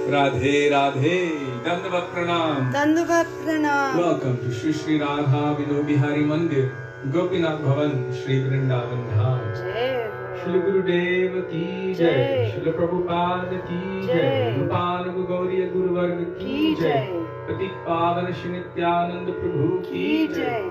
Radhe Radhe, Dandava Pranam. Dandava Pranam. Welcome to Shri Shri Radha Vino Bihari Mandir, Gopinath Bhavan, Shri Vrindavan Dham. Jai. Srila Gurudev ki jai, Srila Prabhupada ki jai, Rupanug Gauriya Guru Varga ki jai, Patik Pavan Shri Nityananda Prabhu ki jai,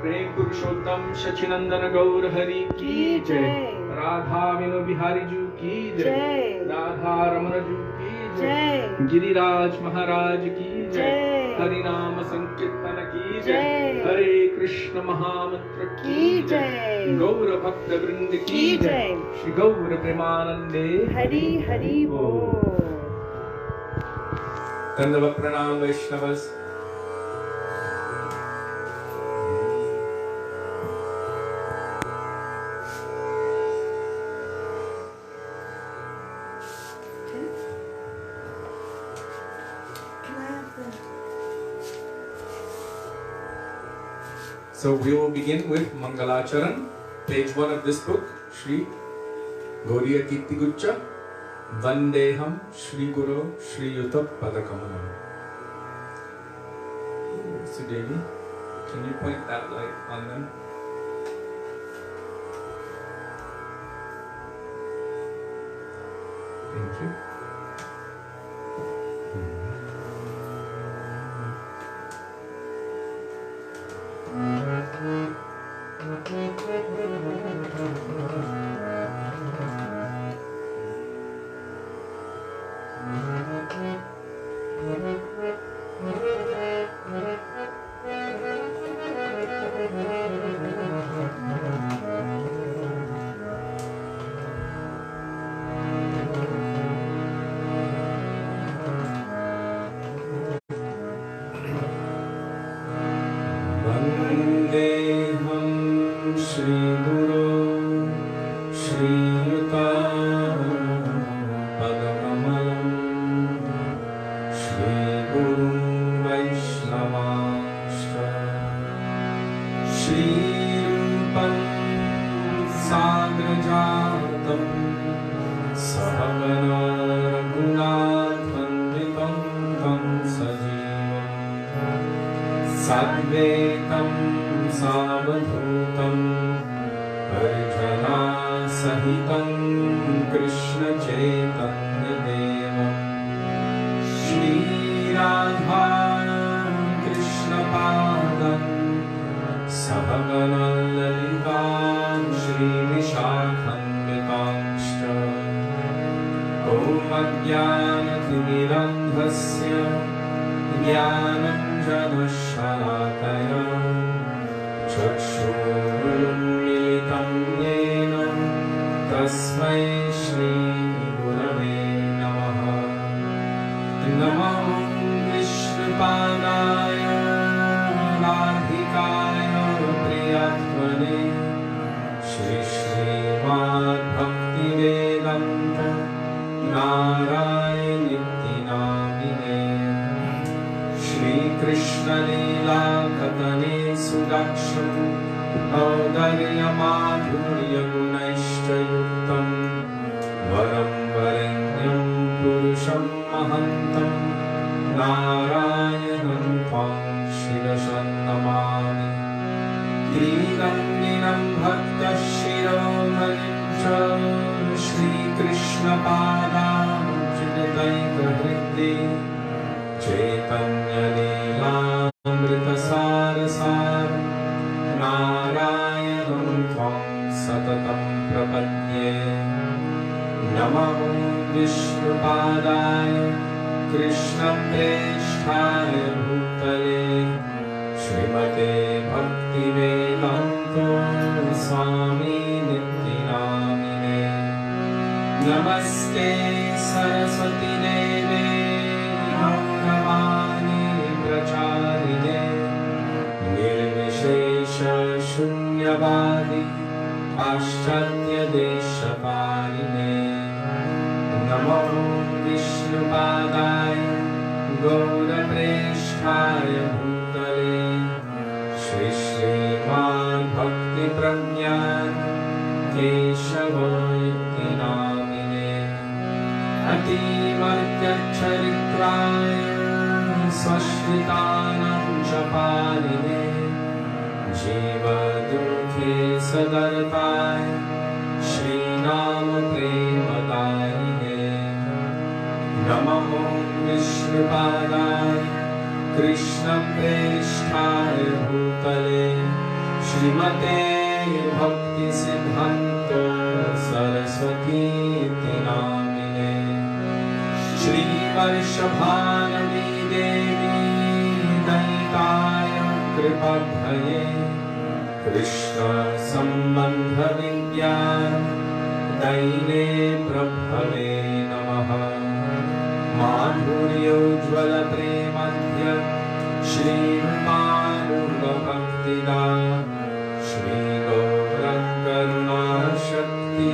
Prem Purushottam Shachinandana Gaur Hari ki jai, Radha Vino Bihari Ju ki jai, Radha Ramana Ju ki jai, Giriraj Maharaj ki jai, Harinama Sankirtana ki jai, Hare Krishna Mahamantra ki jai, Gaura Bhakta Vrinda ki jai, Shri Gaura Premanande Hari Hari Bol. Dandava Pranam Vaishnavas. So we will begin with Mangalacharan, page 1 of this book, Shri Gauriya Kirti Guccha, Vandeham Shri Guru Shri Yuta Padakamalam. Sudevi, can you point that light on them? Thank you. Ati Martyachari स्वश्रितानां च पालिने जीवदुःखे सदरताय श्रीनाम प्रेमदायिने नमो विष्णुपादाय कृष्णप्रेष्ठाय भूतले श्रीमते भक्तिसिद्धान्तो सरस्वतीति नामिने श्रीवर्षभानवी देवी दयिताय कृपाभये कृष्णसम्बन्धविद्यां दैने प्रभवे नमः माधुर्योज्ज्वलप्रेमध्य श्रीरूपानुगभक्तिदा श्रीगौरकरुणाशक्ति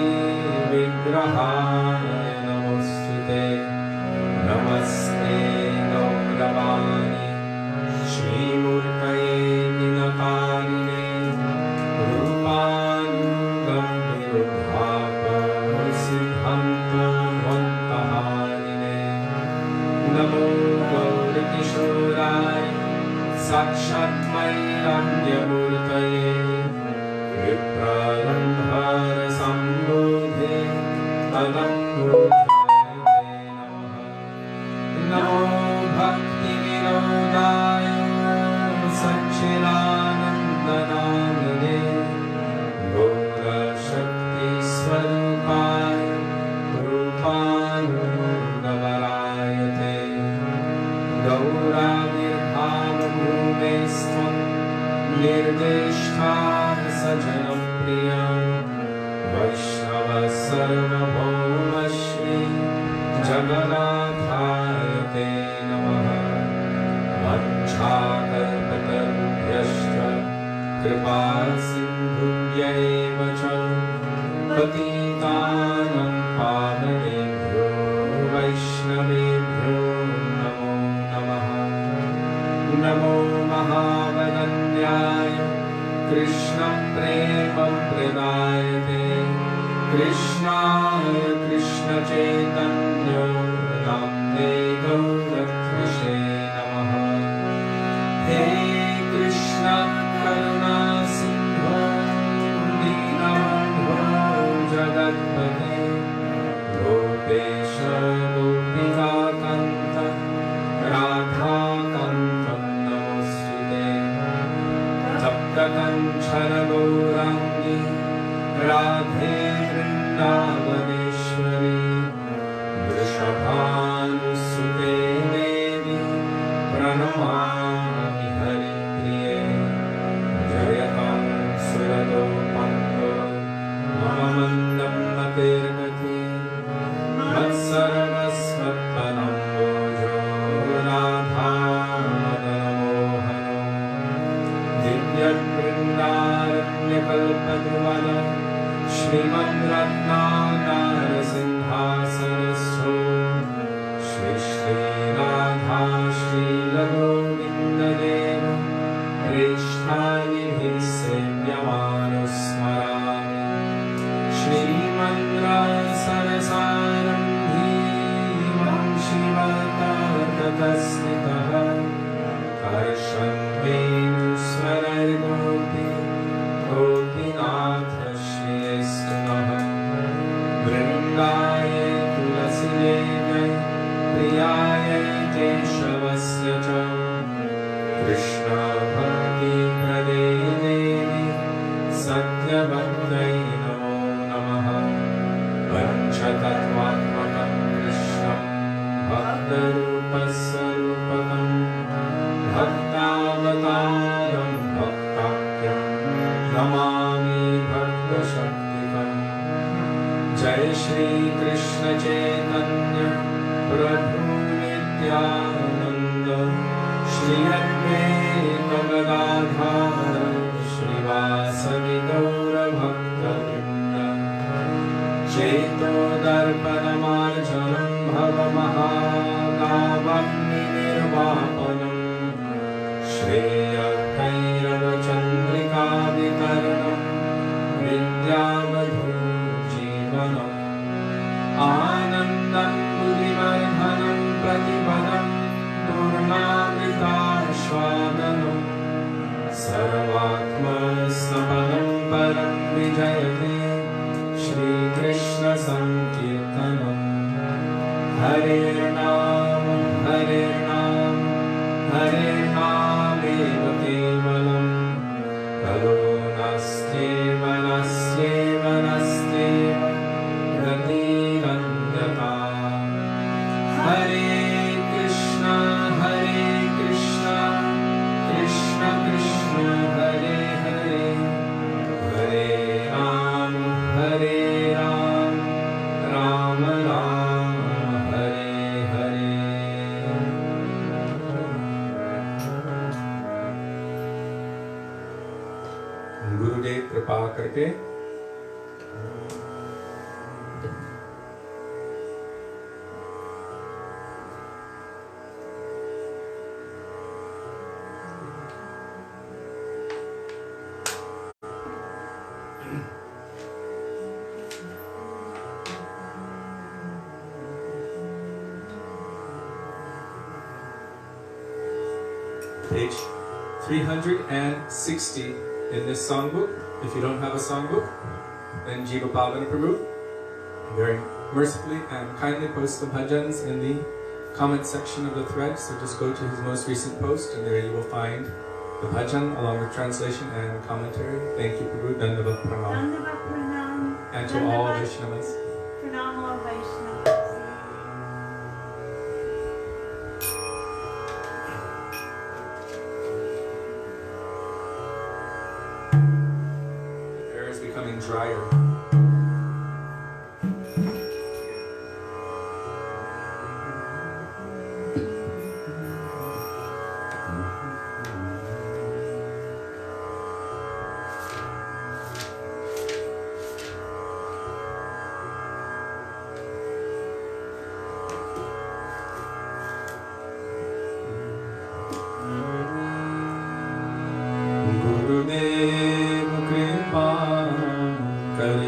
विग्रहाय नमोऽस्तुते नमस्ते गौरवाणि श्रीमूर्तये दिनकारिणे रूपानुगम्यरूपापसिद्धान्तमन्तहारिणे नमो गौरकिशोराय साक्षान्मय्यान्यमूर्तये विप्रलम्भारसम्बोधे तदम्बोधाय नमो भक्तिविनोदाय सच्चिदानन्दनामिने गौरशक्तिस्वरूपाय रूपानुगवराय ते गौराविर्भावभूमेस्त्वं निर्देष्टाः सजनप्रिया वैष्णवः सर्वभौमश्री जगन्नाथाय ते नमः वञ्चाकल्पतरुभ्यश्च कृपासिन्धुभ्यैव च पतितानां पावनेभ्यो वैष्णवेभ्यो नमो नमः नमो महावदन्याय कृष्णप्रेमप्रदायते कृष्णाय कृष्णचैतन्य नाम्ने गौरकृष्णे नमः हे कृष्ण करुणा सिन्धो दीनबन्धो जगत्पते गोपेश गोपिकान्त राधाकान्त नमोऽस्तुते तप्तकञ्चन गौराङ्गी राधे वृन्दावनेश्वरी वृषभानुसुते देवी प्रणमामि हरिप्रिये जयतां सुरतो पन्तो मम मन्दं मतिर्गति मत्सर्वस्वत्पदम्बोजो राधामदनमोहनो दिव्यवृन्दारण्यकल्पद्रुमद श्रीमद्रत्नाकारसिंहासनस्थो श्री श्रीराधा श्रीलगोविन्ददेव प्रेष्ठादिभिः सेव्यमानो स्मरामि श्रीमन्द्रसरसारम्भी वंशिवताततस्थितः कर्षं वेणुस्वरगोपी गोपीनाथ श्रीस्तुनः वृन्दाय तुलसिये जय प्रियाय केशवस्य च कृष्णभक्तिप्रदे देवी सत्यवत्यै नमो नमः पञ्चतत्त्वात्मकं कृष्णं भक्तरूपस्वरूपकं भक्तावतारं भक्ताख्यं नमामि भक्तशक्तिकम् जय श्री कृष्ण चैतन्य प्रभु नित्यानंद श्री अद्वैत गदाधर श्रीवासदि गौर भक्तवृंद चेतोदर्पणमार्जनं भवमहागावग्निर्वापनं श्रेयकैरवचन्द्रिकावितरणं विद्यावधूजीवनम् आनन्दं बुद्धिवर्धनं प्रतिपदं पूर्णानन्दं Shvananam Sarvatma Snapanam Param Vijayate Shri Krishna Sankirtanam Hare Nam Hare Nam Hare Nam Eva Kevalam Karunaste Manaste Manaste Ratiranyata Hare Krishna Krishna Krishna Hare Hare Hare Ram Ram Ram Hare Hare. गुरुदेव कृपा करके page 360 in this songbook. If you don't have a songbook, then Jiva Pavana Prabhu very mercifully and kindly posts the bhajans in the comment section of the thread. So just go to his most recent post and there you will find the bhajan along with translation and commentary. Thank you, Prabhu. Dandavat Pranam. Dandavat Pranam. And to all Vaishnavas. Pranam all Vaishnavas. Becoming drier. Gurudev Kripa Kare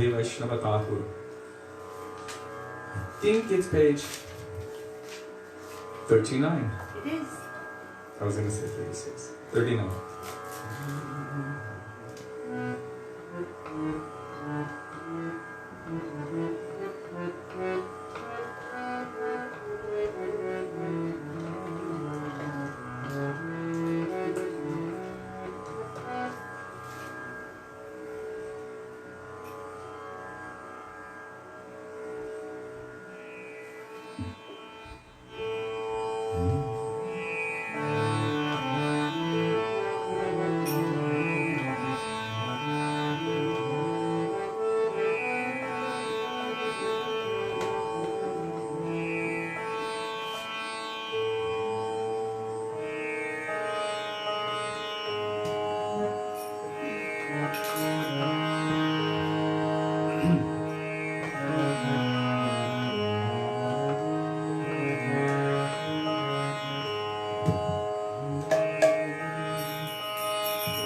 Gaudiya Vaishnava Thakur. I think it's page 39. It is. I was going to say 36. 39.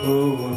Gurudeva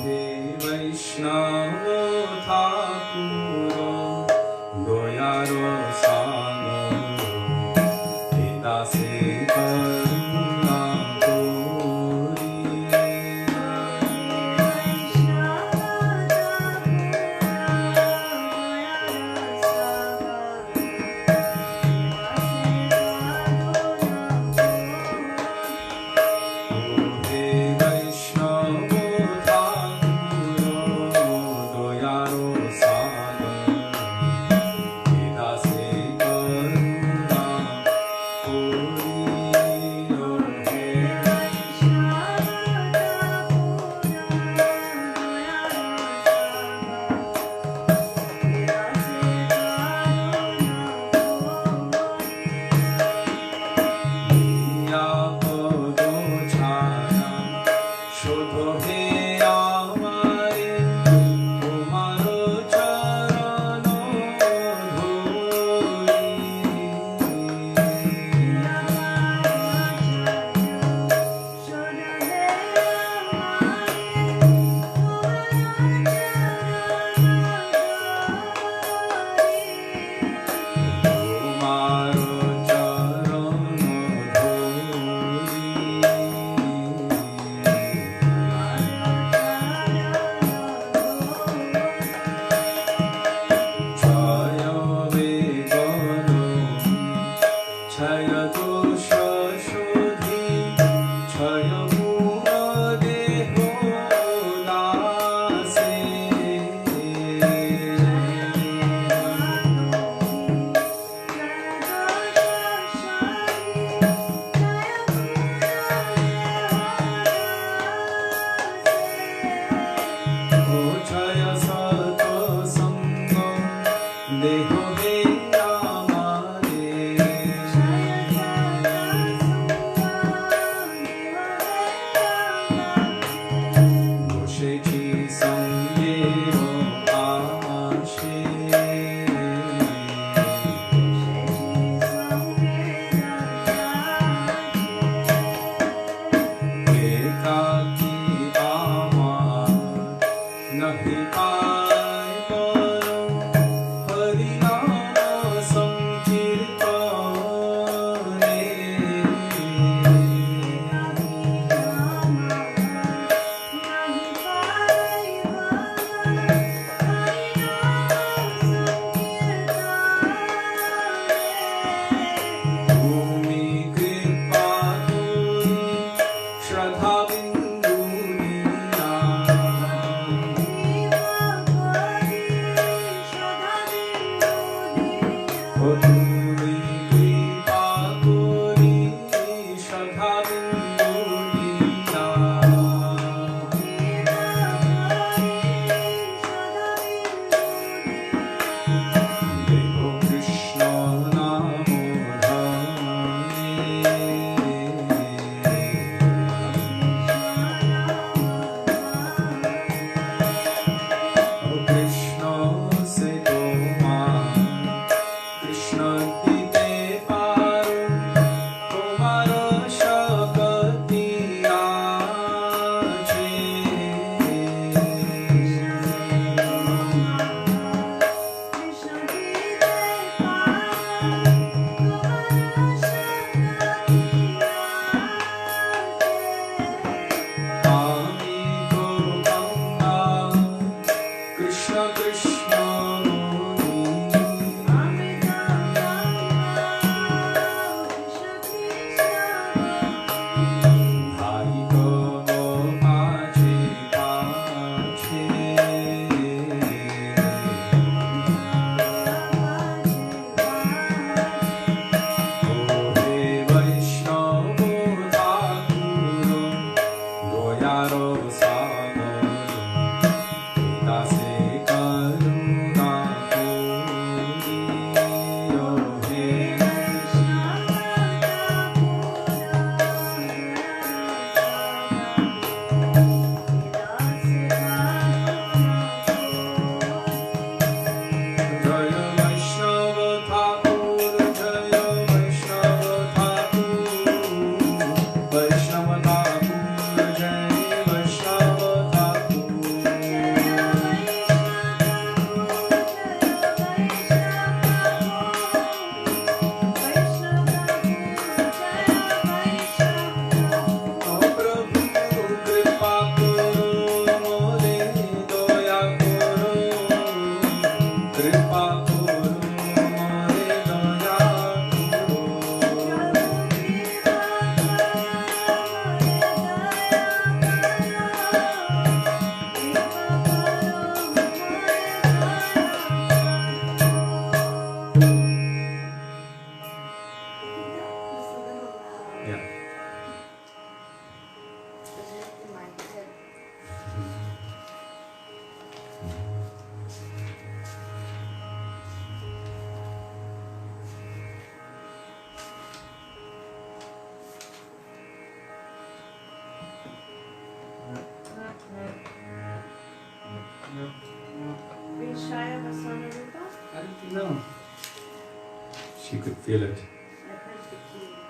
could feel it.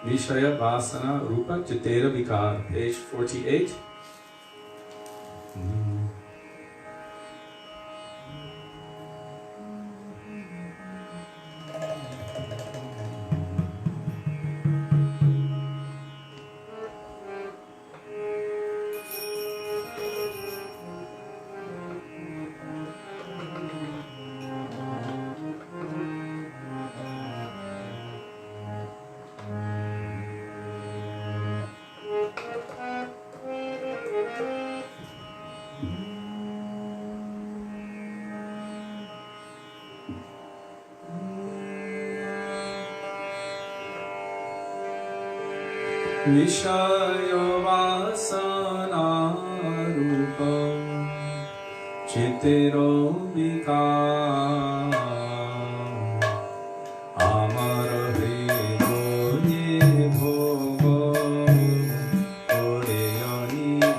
Nishaya Vasana Rupa Chitera Vikar, page 48. Vishaya Vasana Rupa Chitero Vikar Amara Hridoye Bhogo Oreyaniva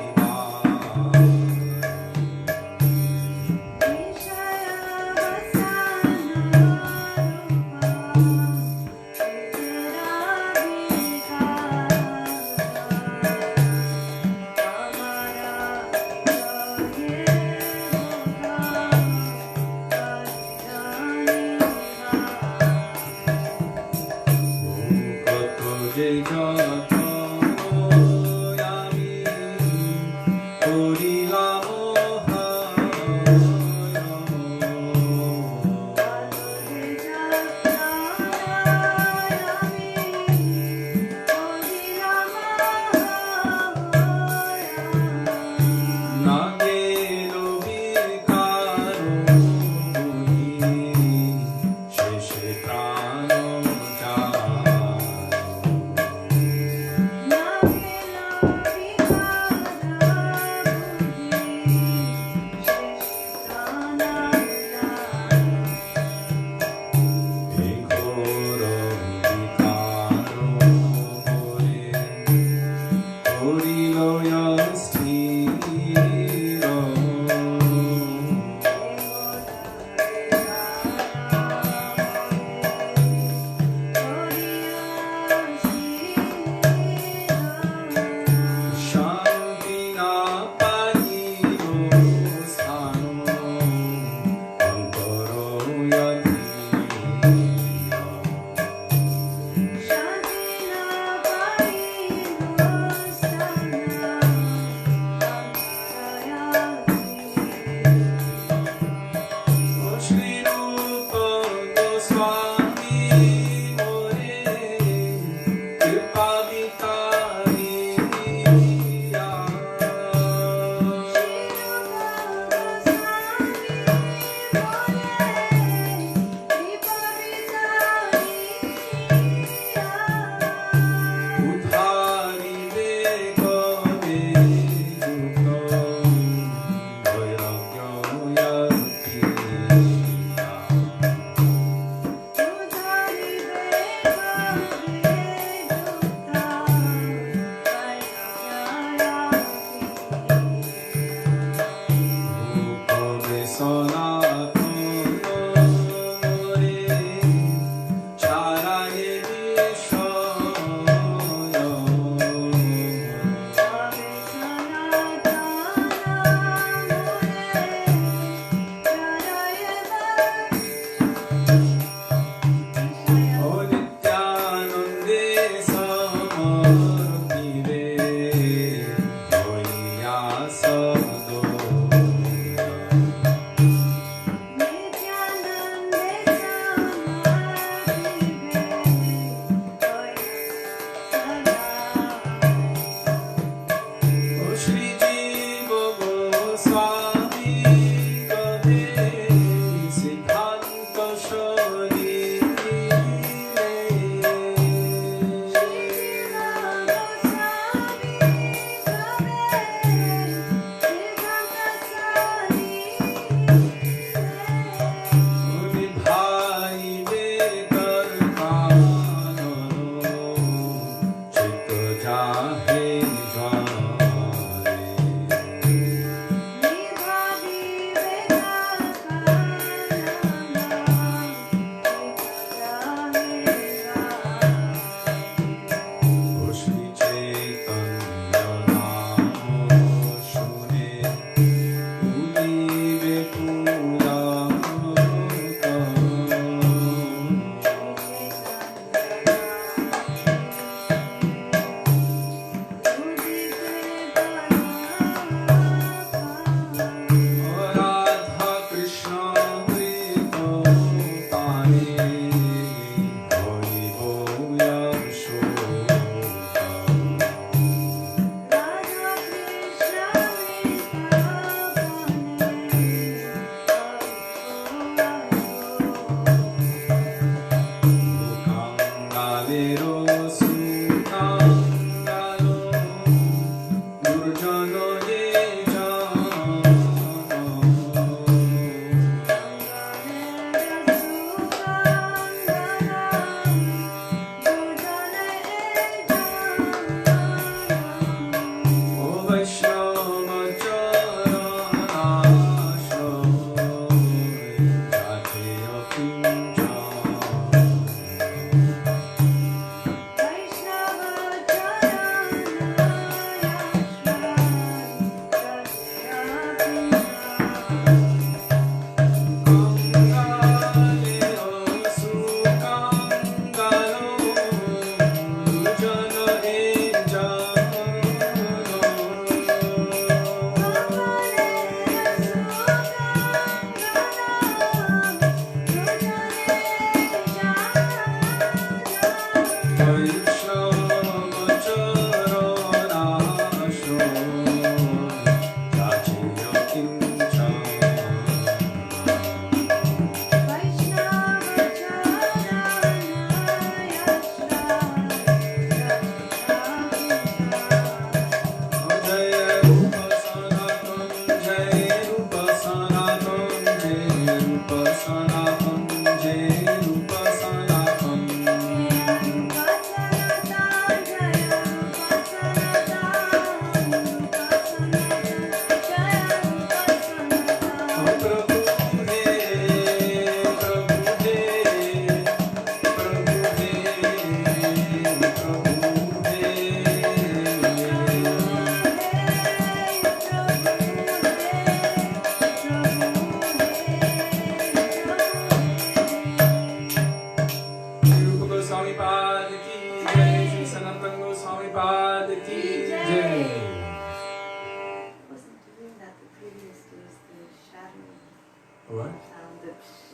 What?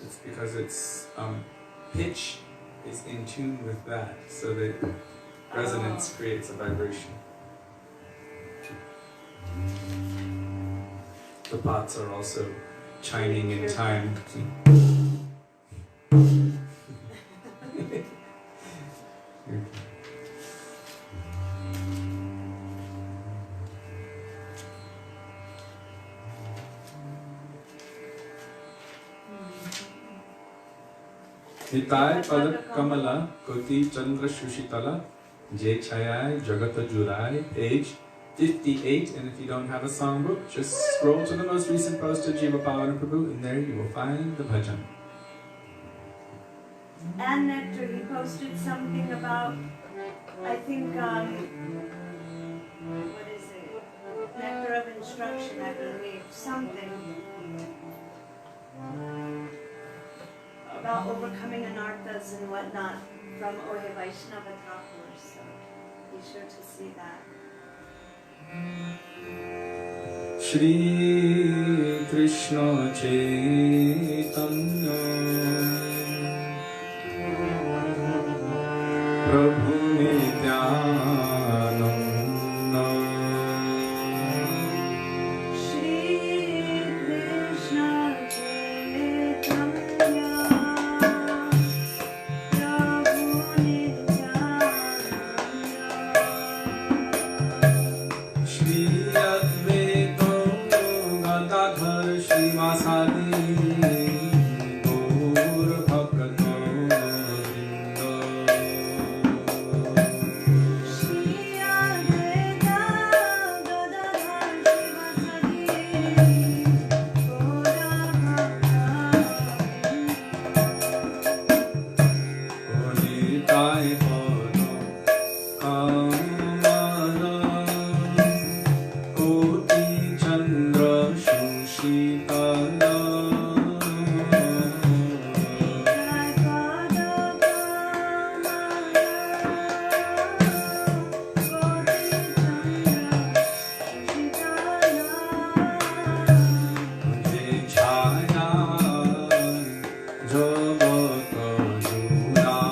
It's because its pitch is in tune with that, so the resonance creates a vibration. The pots are also chiming in time. Hitai Pada Kamala Koti Chandra Shushitala Jai Chayai Jagata Jurai, page 58. And if you don't have a songbook, just scroll to the most recent post of Jiva Pavana Prabhu, and there you will find the bhajan. And Nectar, he posted something about, I think, what is it? Nectar of Instruction, I believe. Something about overcoming anarthas and whatnot from Ohe Vaisnava Thakur, so be sure to see that. Shri Krishna Chaitanya Prabhu Nityananda Shri Krishna Chaitanya Prabhu Nityananda Shri Advaita Gadadhar Srivasadi Gaur Bhakta Vrinda Shri Advaita Gadadhar Srivasadi Gaur Ponitai Pada Kamala Koti Chandra Shushitala Jai Chaya Jagata Jurai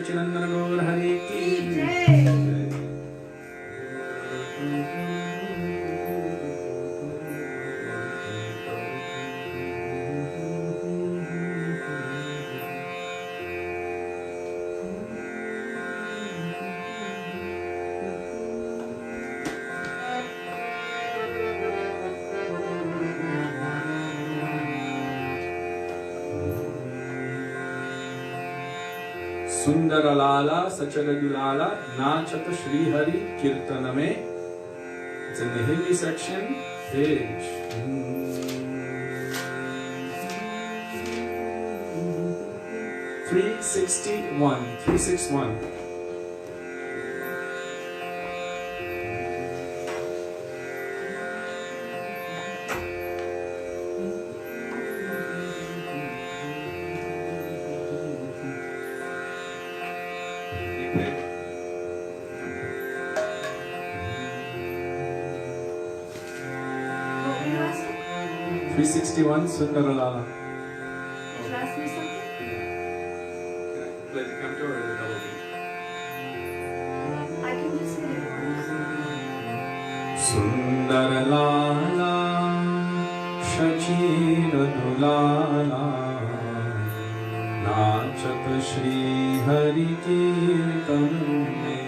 सच्चिदानंद गौर हरि की जय। सुंदर लाला सचल दुलाला नाचत श्री हरि कीर्तन में. It's in the Hindi section, page 361. What were you asking? 361 Sundara Lala. Did you ask me something? Can I play the canto or the double beat? I can just hit it once. Sundara Lala Shachira Dulala Nachat Shri Hari Kirtan mein.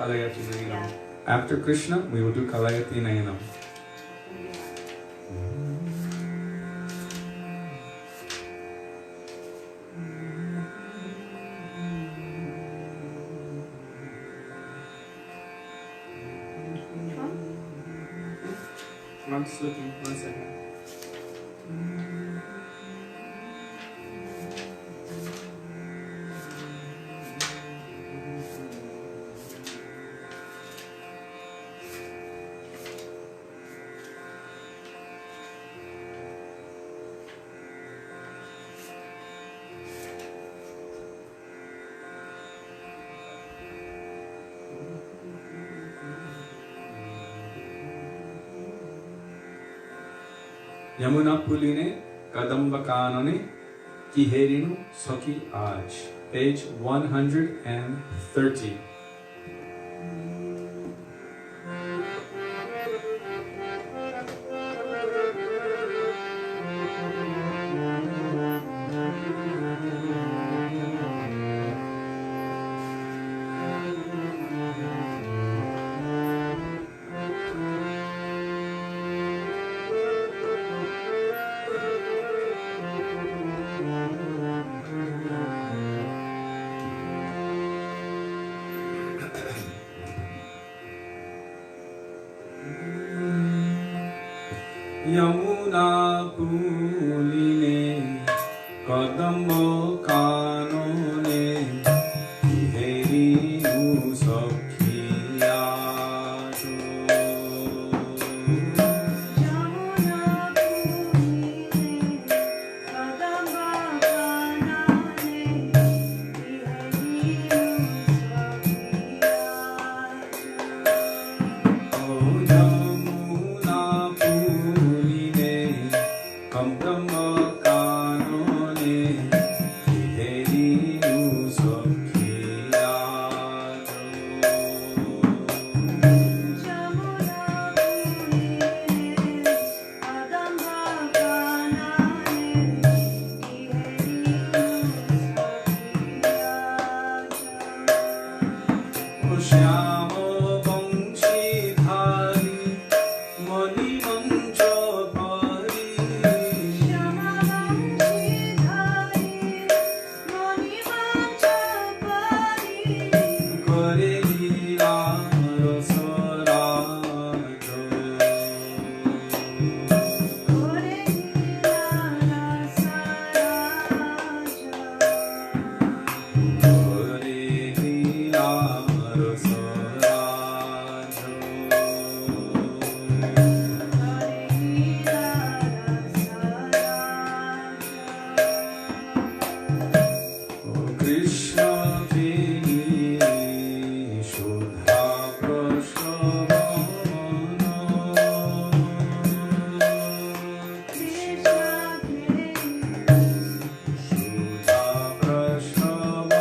Kalayati Nayanam. Yeah. After Krishna, we will do Kalayati Nayanam. I'm just looking, 1 second. Yamuna पुलिने कदम्ब कानने किहेरिनु सखी आज. Page 130. Yamuna पुलिने कदम्ब कानने किहेरिनु सखी आज. Yamuna puline kadamba kanane kiherinu O Yamuna पुलिने कदम्ब कानने किहेरिनु सखी आज. श्याम वंशीधारी मणिमंच परी करे लीला रसराज. करे लीला रसराज. कृष्ण प्रेमी सुधा प्रसवन सुधा प्रसवन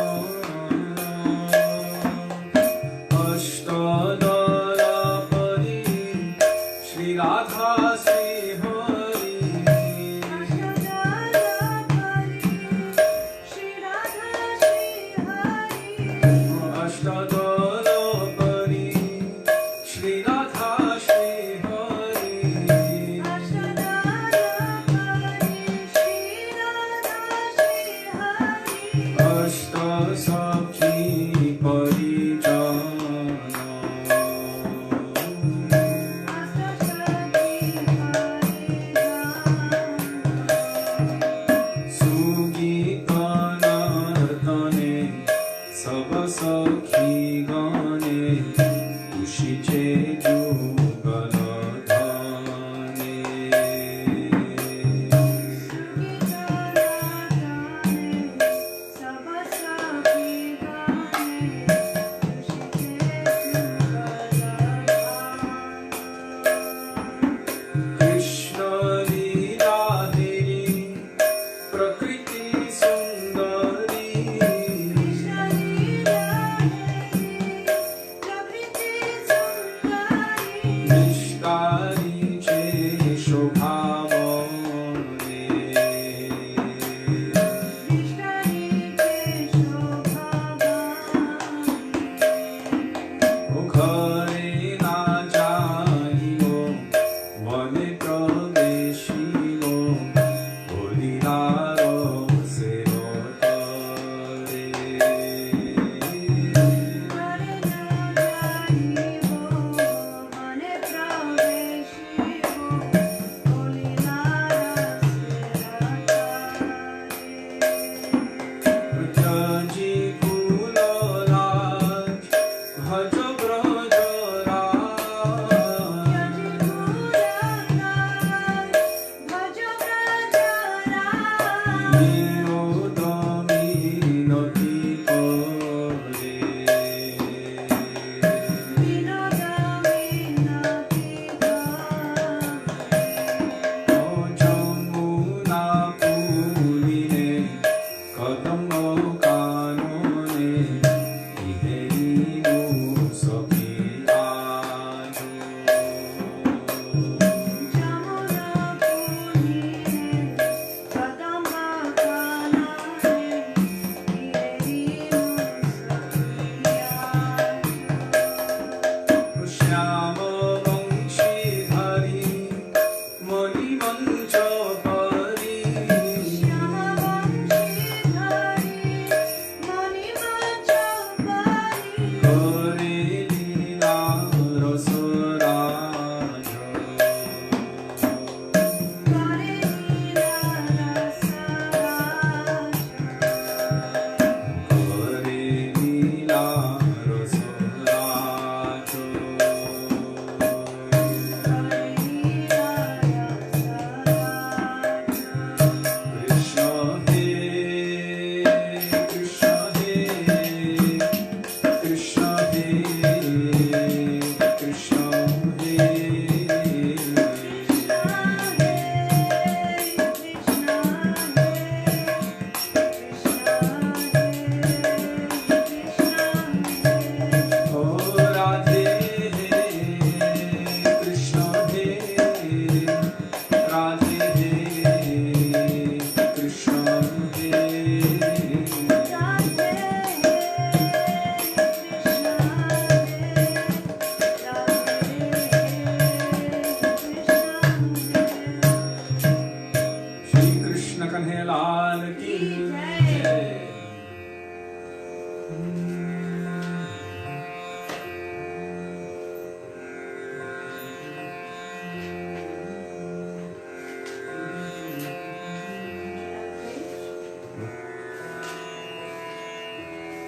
अष्टदल परी श्री राधा श्री हरि अष्टदल परी श्री राधा श्री हरि अष्ट सखी परिजन वने प्रवेशिलो बोलिलारो सेवतरे Jaji Kuloraj Bhaj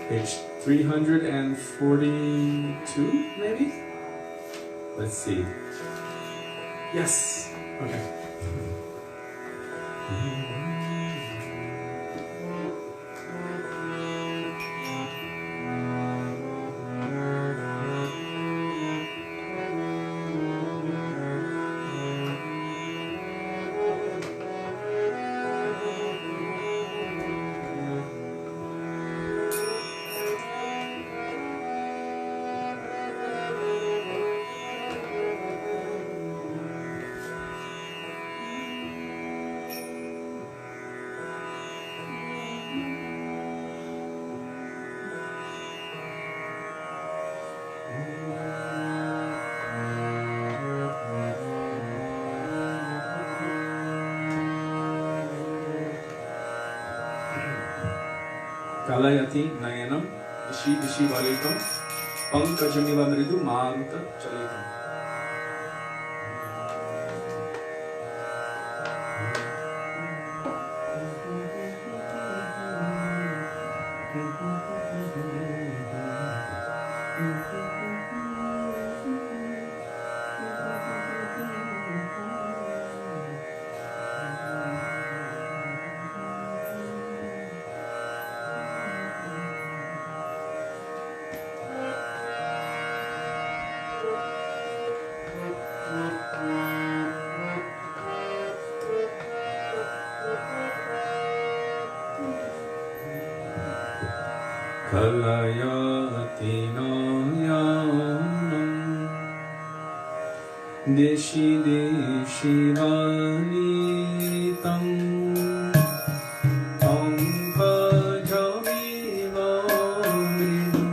Page 342, maybe? Let's see. Yes. Okay. Kalayati nayanam dishi dishi valitam pankajamiva mridu maruta chalitam. Kalayati nayanam deshi deshi valitam pankajamiva mridu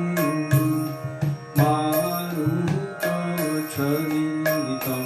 maruta chalitam.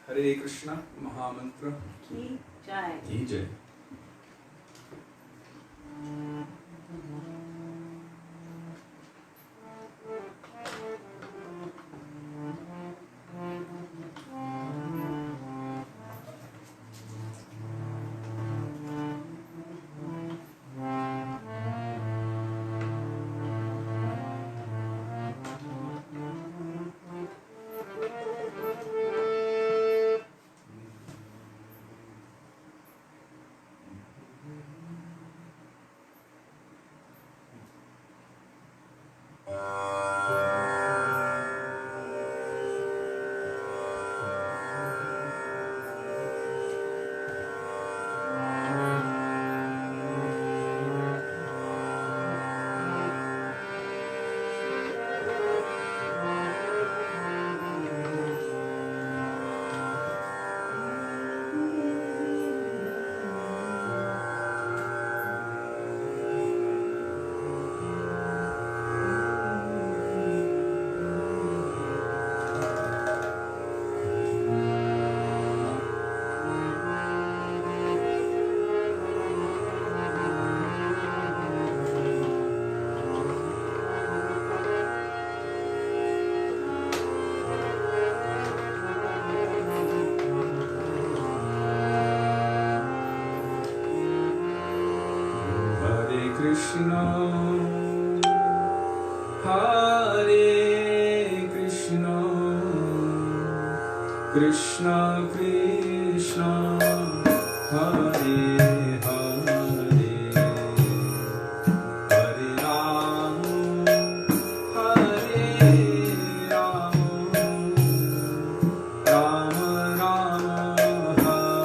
Hare Krishna Mahamantra Ki Jai. Ki Jai. Krishna Hare Krishna Krishna Krishna Hare Hare Hare Ram Hare Ram Ram Ram Hare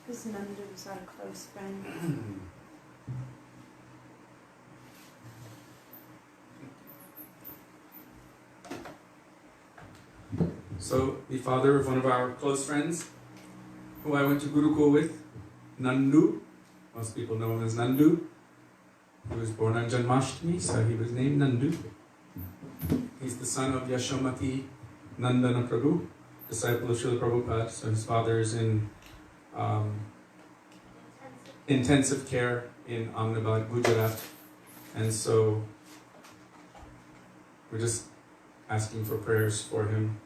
Because Nanda was our close friend. So, the father of one of our close friends, who I went to Gurukul with, Nandu, most people know him as Nandu. He was born on Janmashtami, so he was named Nandu. He's the son of Yashomati Nandana Prabhu, disciple of Srila Prabhupada. So his father is in intensive care in Ahmedabad, Gujarat. And so we're just asking for prayers for him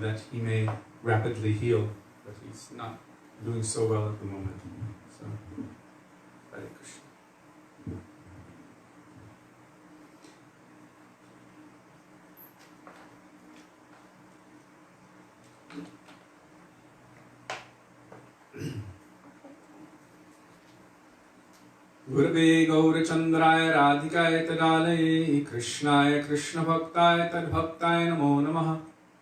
that he may rapidly heal, but he's not doing so well at the moment. So, Hare Krishna. Gurave Gaurachandraya Radhikaya Tadalaye Krishnaya Krishna Bhaktaya Tadbhaktaya Namo Namaha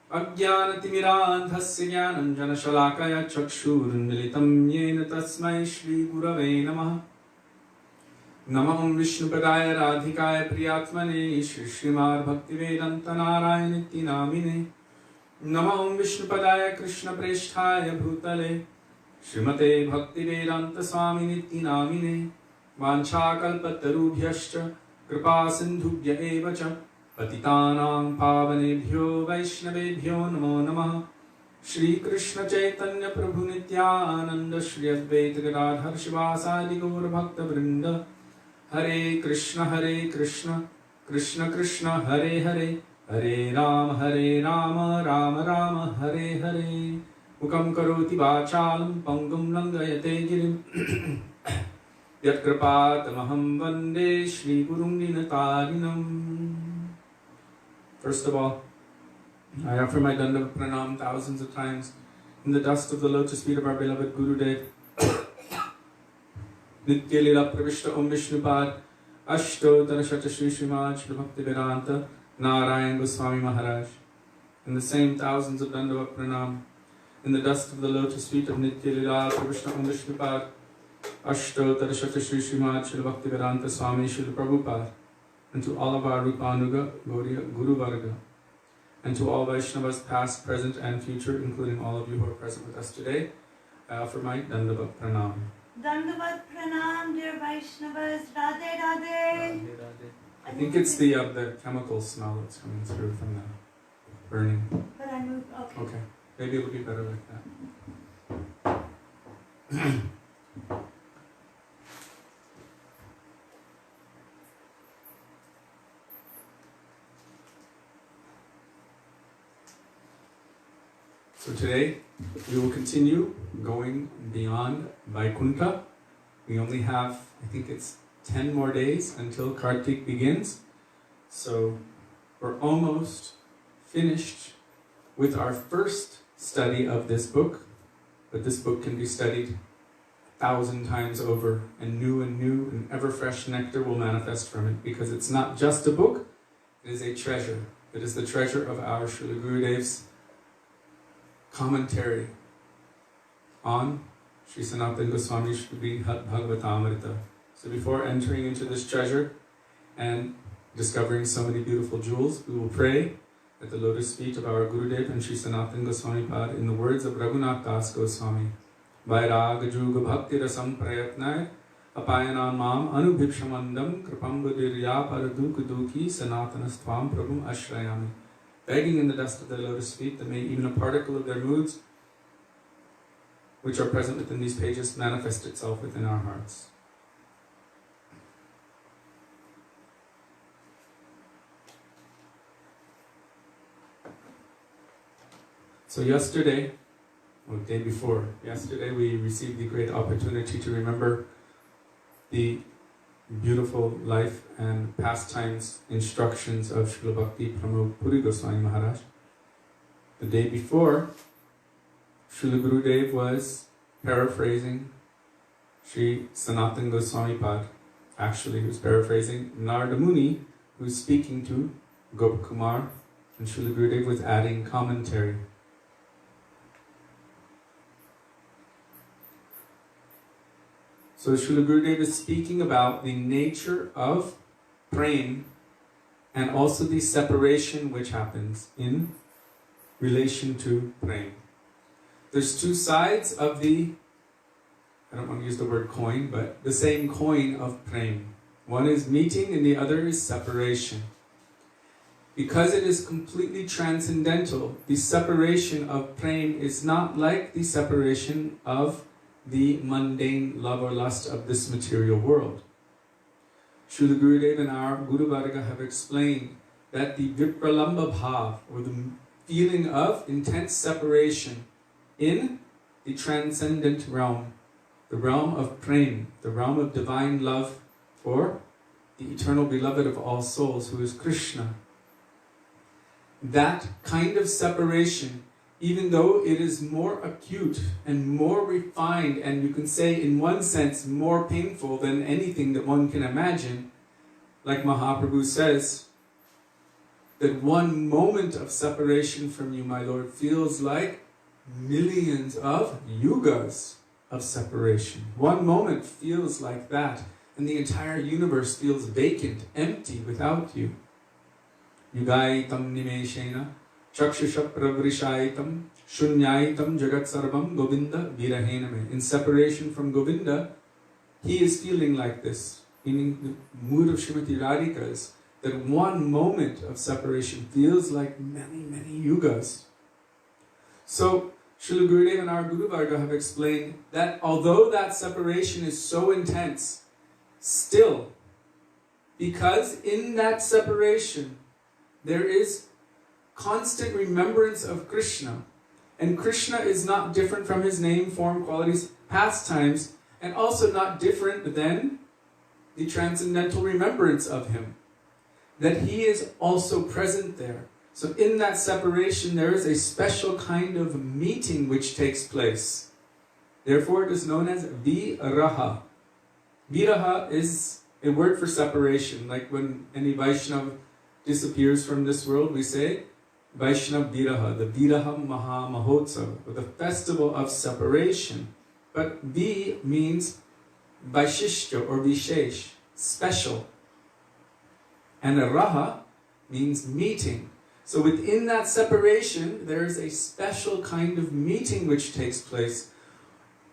Ajnanatimirandhasya Jnananjana Shalakaya Chakshurunmilitam Yena Tasmai Shri Gurave Namaha Namam Vishnupadaya Radhikaya Priyatmane Shri Srimad Bhaktivedanta Narayaniti Namine Namam Vishnupadaya Krishna Presthaya Bhutale Srimate Bhaktivedanta Swaminiti Namine Vanchakalpatarubhyascha Kripa Sindhubhya eva cha Patitanam Pavanebhyo Vaishnavebhyo Namo Namaha Shri Krishna Chaitanya Prabhu Nityananda Shri Advaita Gadadhar Shivasadi Gaur Bhakta Vrinda Hare Krishna Krishna Krishna Hare Hare Hare Rama Rama Rama Hare Hare Mukam Karoti Vachalam Pangam Langayate Girim Yat Kripatamaham Vande Shri Gurum Dinatarinam. First of all, I offer my Danda Pranam thousands of times in the dust of the lotus feet of our beloved Gurudev. Nitya Lila Pravishta Om Vishnupad Astottara Shata Shri Srimad Shri Bhaktivedanta Narayan Goswami Maharaj. In the same thousands of Danda Pranam in the dust of the lotus feet of Nitya Lila Pravishta Om Vishnupad Astottara Shata Shri Srimad Shri Bhaktivedanta Swami Shri Prabhupada, and to all of our Rupanuga, Gaudiya, Guru Varga, and to all Vaishnavas past, present and future, including all of you who are present with us today, I offer my Dandavat Pranam. Dandavat Pranam, dear Vaishnavas, Radhe Radhe. I think it's the chemical smell that's coming through from the burning. But I moved, okay. Okay, maybe it'll be better like that. So today, we will continue going beyond Vaikuntha. We only have, I think it's 10 more days until Kartik begins. So we're almost finished with our first study of this book. But this book can be studied 1,000 times over, and new and ever fresh nectar will manifest from it, because it's not just a book, it is a treasure. It is the treasure of our Srila Gurudev's commentary on Sri Sanatan Goswami's Brihad Bhagavatamrita. So before entering into this treasure and discovering so many beautiful jewels, we will pray at the lotus feet of our Gurudev and Sri Sanatan Goswamipada in the words of Raghunath Das Goswami. Vairag Juga Bhakti Rasam Prayatnai Apayanam Mam Anubhipshamandam Kripambudirya Paradukuduki Sanatanastvam Prabhum Ashrayami. Begging in the dust of their lotus feet that may even a particle of their moods, which are present within these pages, manifest itself within our hearts. So yesterday, or the day before, yesterday we received the great opportunity to remember the beautiful life and pastimes instructions of Srila Bhakti Pramod Puri Goswami Maharaj. The day before, Srila Gurudev was paraphrasing Sri Sanatan Goswamipada. Actually, he was paraphrasing Narada Muni, who was speaking to Gopakumar, and Srila Gurudev was adding commentary. So Srila Gurudev is speaking about the nature of prema and also the separation which happens in relation to prema. There's two sides of the, I don't want to use the word coin, but the same coin of prema. One is meeting and the other is separation. Because it is completely transcendental, the separation of prema is not like the separation of the mundane love or lust of this material world. Srila Gurudev and our Guru Varga have explained that the vipralamba bhav, or the feeling of intense separation in the transcendent realm, the realm of prema, the realm of divine love for the eternal beloved of all souls, who is Krishna. That kind of separation, even though it is more acute and more refined, and you can say in one sense more painful than anything that one can imagine, like Mahaprabhu says, that one moment of separation from you, my Lord, feels like millions of yugas of separation. One moment feels like that, and the entire universe feels vacant, empty without you. Yugaitam nimeshena chakshusha pravrishaitam shunyaitam jagat sarvam Govinda virahename. In separation from Govinda, he is feeling like this. Meaning the mood of Srimati Radhika is that one moment of separation feels like many, many yugas. So Srila Gurudev and our Guru Varga have explained that although that separation is so intense, still, because in that separation there is constant remembrance of Krishna, and Krishna is not different from his name, form, qualities, pastimes, and also not different than the transcendental remembrance of him, that he is also present there. So in that separation there is a special kind of meeting which takes place. Therefore it is known as viraha. Viraha is a word for separation. Like when any Vaishnava disappears from this world, we say Vaishnava Viraha, the Viraha Maha Mahotsav, or the festival of separation. But V means Vaishishta or Vishesh, special. And Raha means meeting. So within that separation, there is a special kind of meeting which takes place.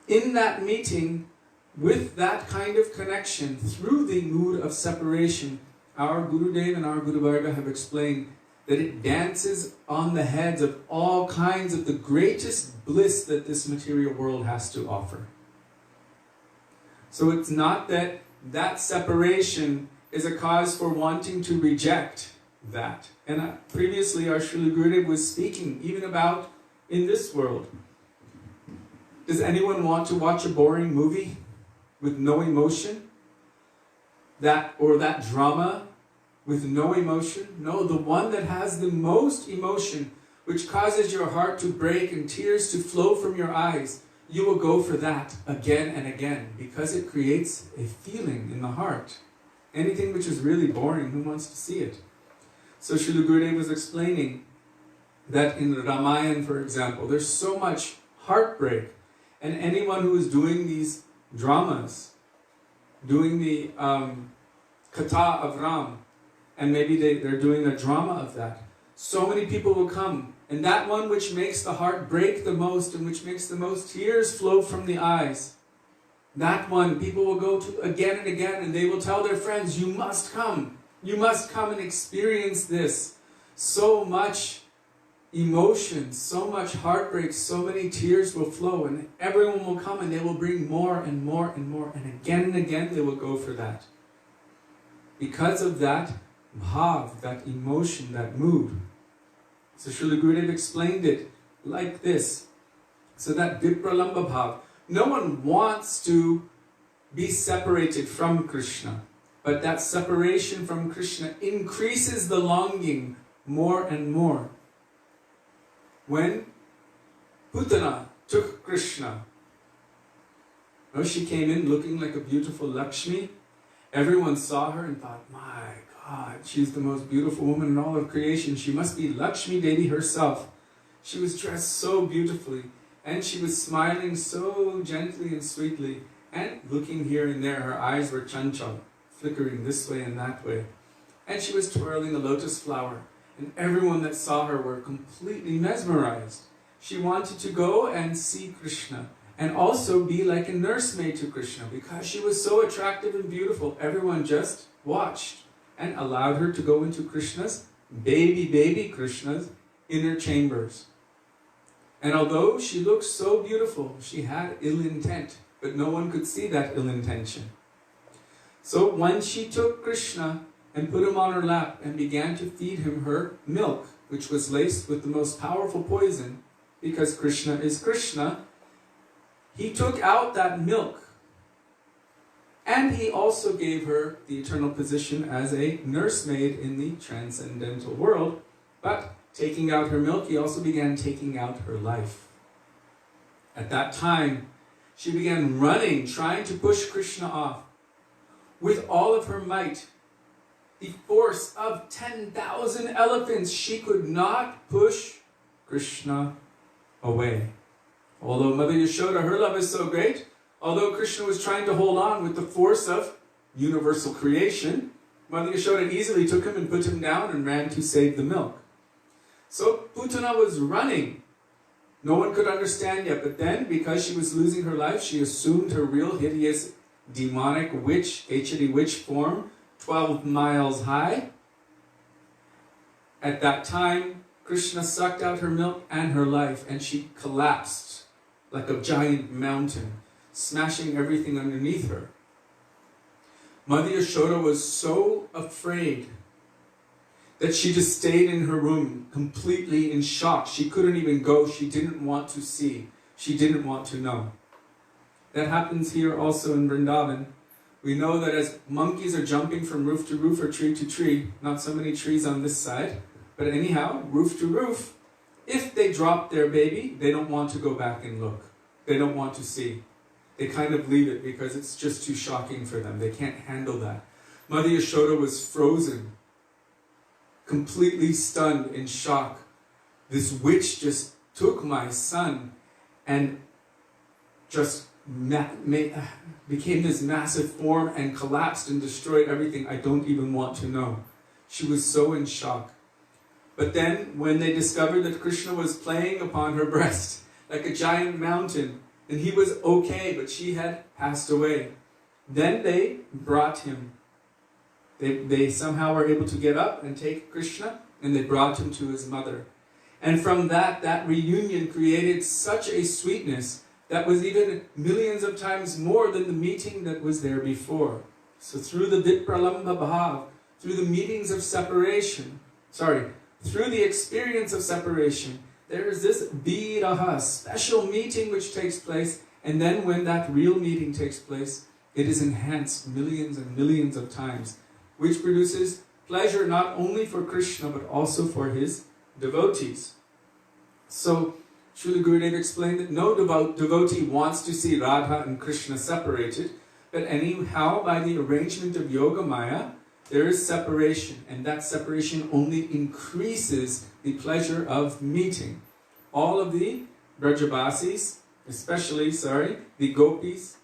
In that meeting, with that kind of connection, through the mood of separation, our Gurudev and our Guru Varga have explained that it dances on the heads of all kinds of the greatest bliss that this material world has to offer. So it's not that that separation is a cause for wanting to reject that. And previously our Srila Gurudev was speaking even about in this world. Does anyone want to watch a boring movie with no emotion? Or that drama with no emotion? No, the one that has the most emotion, which causes your heart to break and tears to flow from your eyes, you will go for that again and again, because it creates a feeling in the heart. Anything which is really boring, who wants to see it? So Srila Gurudev was explaining that in Ramayana, for example, there's so much heartbreak, and anyone who is doing these dramas, doing the Katha of Ram, and maybe they're doing a drama of that, so many people will come, and that one which makes the heart break the most and which makes the most tears flow from the eyes, that one people will go to again and again, and they will tell their friends, you must come and experience this. So much emotion, so much heartbreak, so many tears will flow, and everyone will come and they will bring more and more and more, and again they will go for that. Because of that bhav, that emotion, that mood. So Srila Gurudev explained it like this. So that vipralamba bhav, no one wants to be separated from Krishna, but that separation from Krishna increases the longing more and more. When Putana took Krishna, she came in looking like a beautiful Lakshmi. Everyone saw her and thought, my God, she's the most beautiful woman in all of creation. She must be Lakshmi Devi herself. She was dressed so beautifully, and she was smiling so gently and sweetly. and looking here and there. Her eyes were chanchal, flickering this way and that way. And she was twirling a lotus flower, and everyone that saw her were completely mesmerized. She wanted to go and see Krishna, and also be like a nursemaid to Krishna, because she was so attractive and beautiful. Everyone just watched and allowed her to go into Krishna's, baby Krishna's, inner chambers. And although she looked so beautiful, she had ill intent, but no one could see that ill intention. So when she took Krishna and put him on her lap and began to feed him her milk, which was laced with the most powerful poison, because Krishna is Krishna, he took out that milk. And he also gave her the eternal position as a nursemaid in the transcendental world. But taking out her milk, he also began taking out her life. At that time, she began running, trying to push Krishna off. With all of her might, the force of 10,000 elephants, she could not push Krishna away. Although Mother Yashoda, her love is so great, although Krishna was trying to hold on with the force of universal creation, Mother Yashoda easily took him and put him down and ran to save the milk. So Putana was running. No one could understand yet, but then, because she was losing her life, she assumed her real hideous demonic witch, HD witch form, 12 miles high. At that time, Krishna sucked out her milk and her life, and she collapsed like a giant mountain, smashing everything underneath her. Mother Yashoda was so afraid that she just stayed in her room, completely in shock. She couldn't even go. She didn't want to see. She didn't want to know. That happens here also in Vrindavan. We know that as monkeys are jumping from roof to roof or tree to tree, not so many trees on this side, but anyhow, roof to roof, if they drop their baby, they don't want to go back and look. They don't want to see. They kind of leave it because it's just too shocking for them. They can't handle that. Mother Yashoda was frozen, completely stunned, in shock. This witch just took my son and just became this massive form and collapsed and destroyed everything. I don't even want to know. She was so in shock. But then when they discovered that Krishna was playing upon her breast like a giant mountain, and he was okay, but she had passed away, then they brought him. They somehow were able to get up and take Krishna, and they brought him to his mother. And from that reunion created such a sweetness that was even millions of times more than the meeting that was there before. So through the Vipralambha Bhav, through the meetings of separation, through the experience of separation, there is this viraha, special meeting which takes place, and then when that real meeting takes place, it is enhanced millions and millions of times, which produces pleasure not only for Krishna but also for his devotees. So Srila Gurudev explained that no devotee wants to see Radha and Krishna separated, but anyhow, by the arrangement of Yoga Maya, there is separation, and that separation only increases the pleasure of meeting. All of the Brajabasis, especially, the Gopis,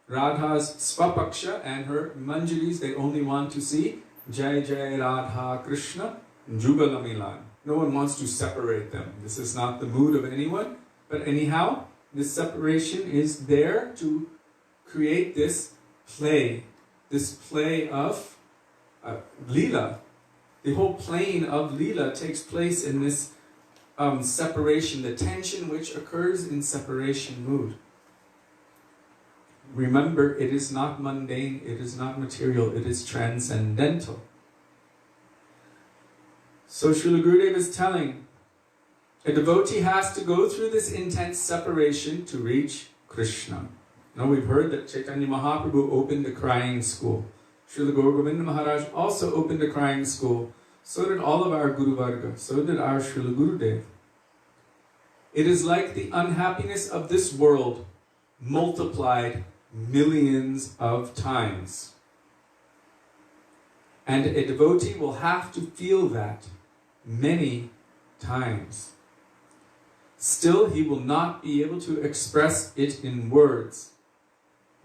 Radha's Swapaksha and her Manjaris, they only want to see Jai Jai Radha Krishna Jugala Milan. No one wants to separate them. This is not the mood of anyone, but anyhow, this separation is there to create this play of Leela. The whole plane of Leela takes place in this separation, the tension which occurs in separation mood. Remember, it is not mundane, it is not material, it is transcendental. So Srila Gurudev is telling, a devotee has to go through this intense separation to reach Krishna. Now we've heard that Chaitanya Mahaprabhu opened a crying school. Srila Gaur Govinda Maharaj also opened a crying school. So did all of our Guru Varga. So did our Srila Gurudev. It is like the unhappiness of this world multiplied millions of times. And a devotee will have to feel that many times. Still, he will not be able to express it in words.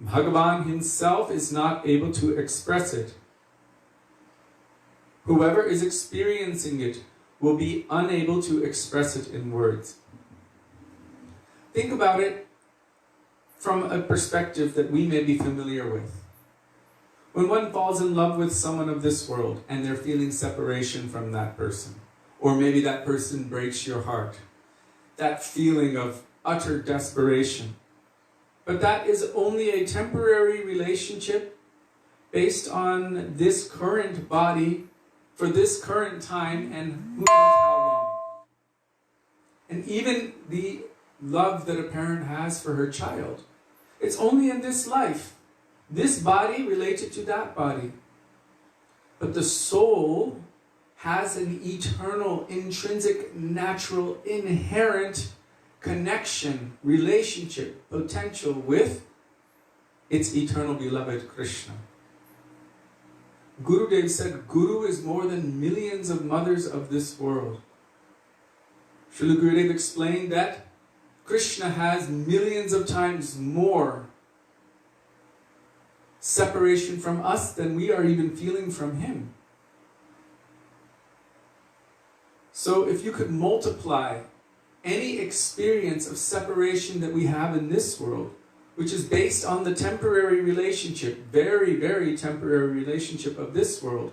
Bhagavan himself is not able to express it. Whoever is experiencing it will be unable to express it in words. Think about it from a perspective that we may be familiar with. When one falls in love with someone of this world and they're feeling separation from that person, or maybe that person breaks your heart, that feeling of utter desperation. But that is only a temporary relationship based on this current body for this current time and who knows how long. And even the love that a parent has for her child, it's only in this life. This body related to that body. But the soul has an eternal, intrinsic, natural, inherent connection, relationship, potential with its eternal beloved Krishna. Gurudev said, Guru is more than millions of mothers of this world. Srila Gurudev explained that Krishna has millions of times more separation from us than we are even feeling from him. So if you could multiply any experience of separation that we have in this world, which is based on the temporary relationship, very, very temporary relationship of this world,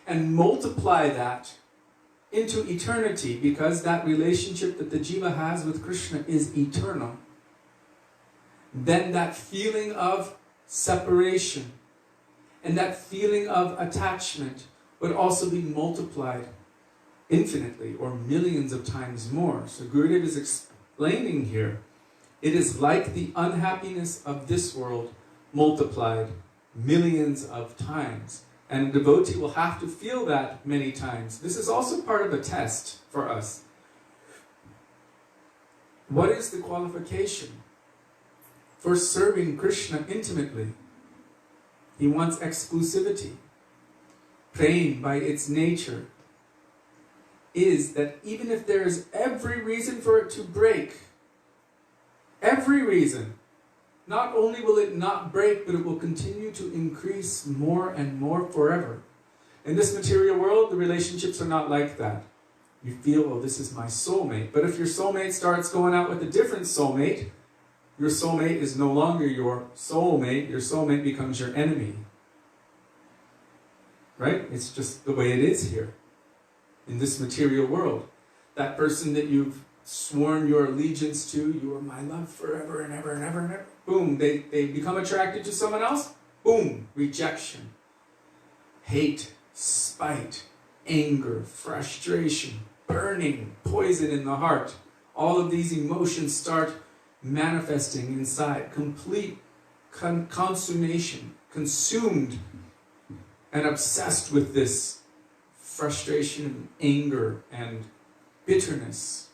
and multiply that into eternity, because that relationship that the jiva has with Krishna is eternal, then that feeling of separation and that feeling of attachment would also be multiplied infinitely or millions of times more. So Gurudev is explaining here, it is like the unhappiness of this world multiplied millions of times. And a devotee will have to feel that many times. This is also part of a test for us. What is the qualification for serving Krishna intimately? He wants exclusivity. Praying by its nature is that even if there is every reason for it to break, every reason, not only will it not break, but it will continue to increase more and more forever. In this material world, the relationships are not like that. You feel, oh, this is my soulmate. But if your soulmate starts going out with a different soulmate, your soulmate is no longer your soulmate. Your soulmate becomes your enemy. Right? It's just the way it is here. In this material world. That person that you've sworn your allegiance to, you are my love forever and ever and ever and ever. Boom, they become attracted to someone else. Boom, rejection. Hate, spite, anger, frustration, burning, poison in the heart. All of these emotions start manifesting inside. Complete consummation, consumed and obsessed with this frustration and anger and bitterness.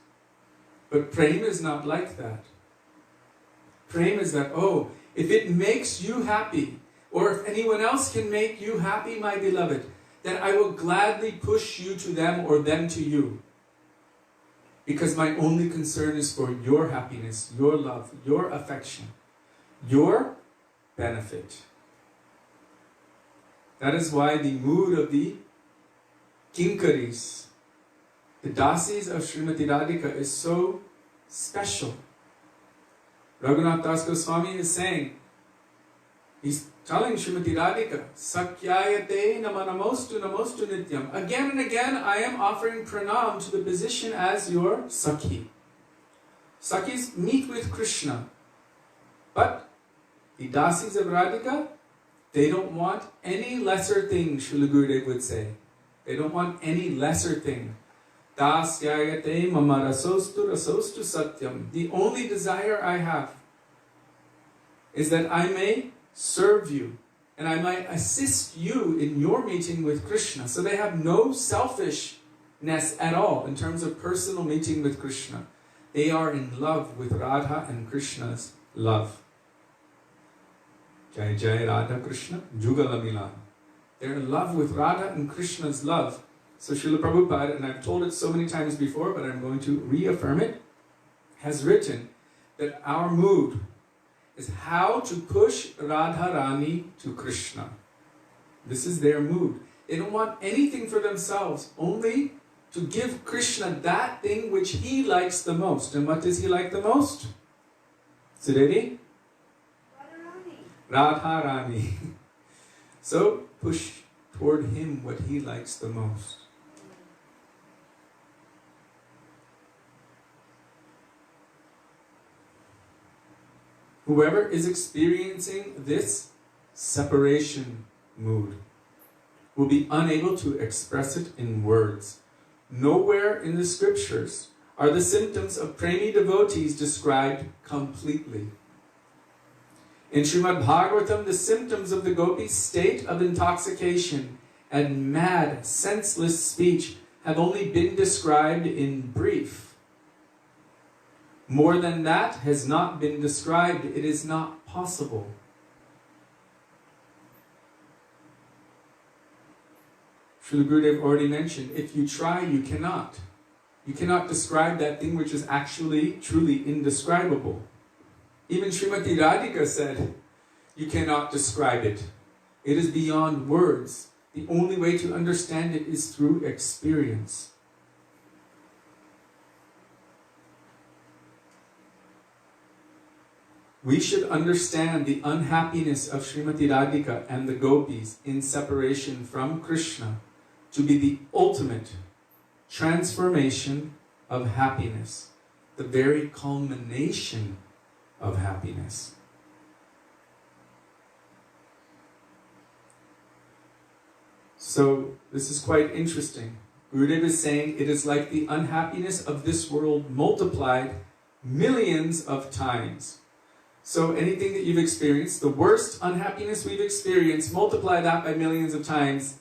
But prema is not like that. Prema is that, oh, if it makes you happy, or if anyone else can make you happy, my beloved, then I will gladly push you to them or them to you. Because my only concern is for your happiness, your love, your affection, your benefit. That is why the mood of the Kinkaris, the dasis of Srimati Radhika, is so special. Raghunath Das Goswami is saying, he's telling Srimati Radhika, Sakyayate namanamostu namostu nityam. Again and again, I am offering pranam to the position as your Sakhi. Sakhis meet with Krishna. But the dasis of Radhika, they don't want any lesser thing, Srila Gurudev would say. They don't want any lesser thing. Dasyayate mama rasostu rasostu satyam. The only desire I have is that I may serve you and I might assist you in your meeting with Krishna. So they have no selfishness at all in terms of personal meeting with Krishna. They are in love with Radha and Krishna's love. Jai Jai Radha Krishna Jugala Milan. They're in love with Radha and Krishna's love. So Srila Prabhupada, and I've told it so many times before, but I'm going to reaffirm it, has written that our mood is how to push Radharani to Krishna. This is their mood. They don't want anything for themselves, only to give Krishna that thing which he likes the most. And what does he like the most? Sudevi? Radharani. So push toward him what he likes the most. Whoever is experiencing this separation mood will be unable to express it in words. Nowhere in the scriptures are the symptoms of premi devotees described completely. In Srimad Bhagavatam, the symptoms of the gopis' state of intoxication and mad, senseless speech have only been described in brief. More than that has not been described. It is not possible. Srila Gurudev already mentioned, if you try, you cannot. You cannot describe that thing which is actually, truly indescribable. Even Srimati Radhika said, you cannot describe it. It is beyond words. The only way to understand it is through experience. We should understand the unhappiness of Srimati Radhika and the gopis in separation from Krishna to be the ultimate transformation of happiness, the very culmination of happiness. So this is quite interesting. Gurudev is saying it is like the unhappiness of this world multiplied millions of times. So anything that you've experienced, the worst unhappiness we've experienced, multiply that by millions of times,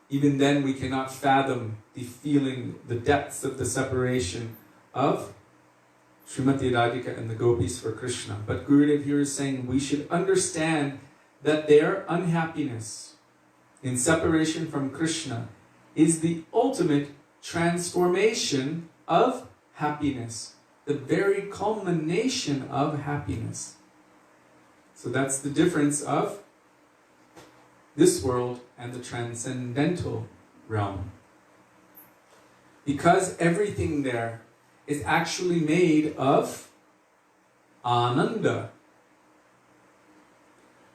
even then we cannot fathom the feeling, the depths of the separation of Srimati Radhika and the gopis for Krishna. But Gurudev here is saying we should understand that their unhappiness in separation from Krishna is the ultimate transformation of happiness, the very culmination of happiness. So that's the difference of this world and the transcendental realm. Because everything there is actually made of Ananda.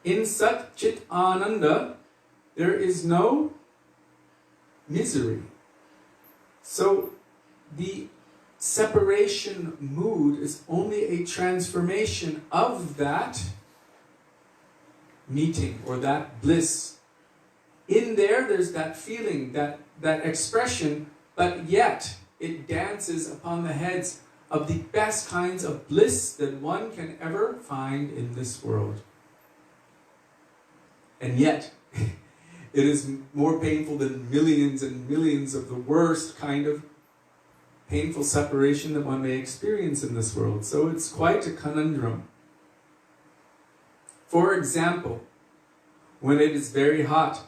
In Sat Chit Ananda, there is no misery. So the separation mood is only a transformation of that meeting or that bliss. In there's that feeling, that expression, but yet it dances upon the heads of the best kinds of bliss that one can ever find in this world. And yet, it is more painful than millions and millions of the worst kind of painful separation that one may experience in this world. So it's quite a conundrum. For example, when it is very hot,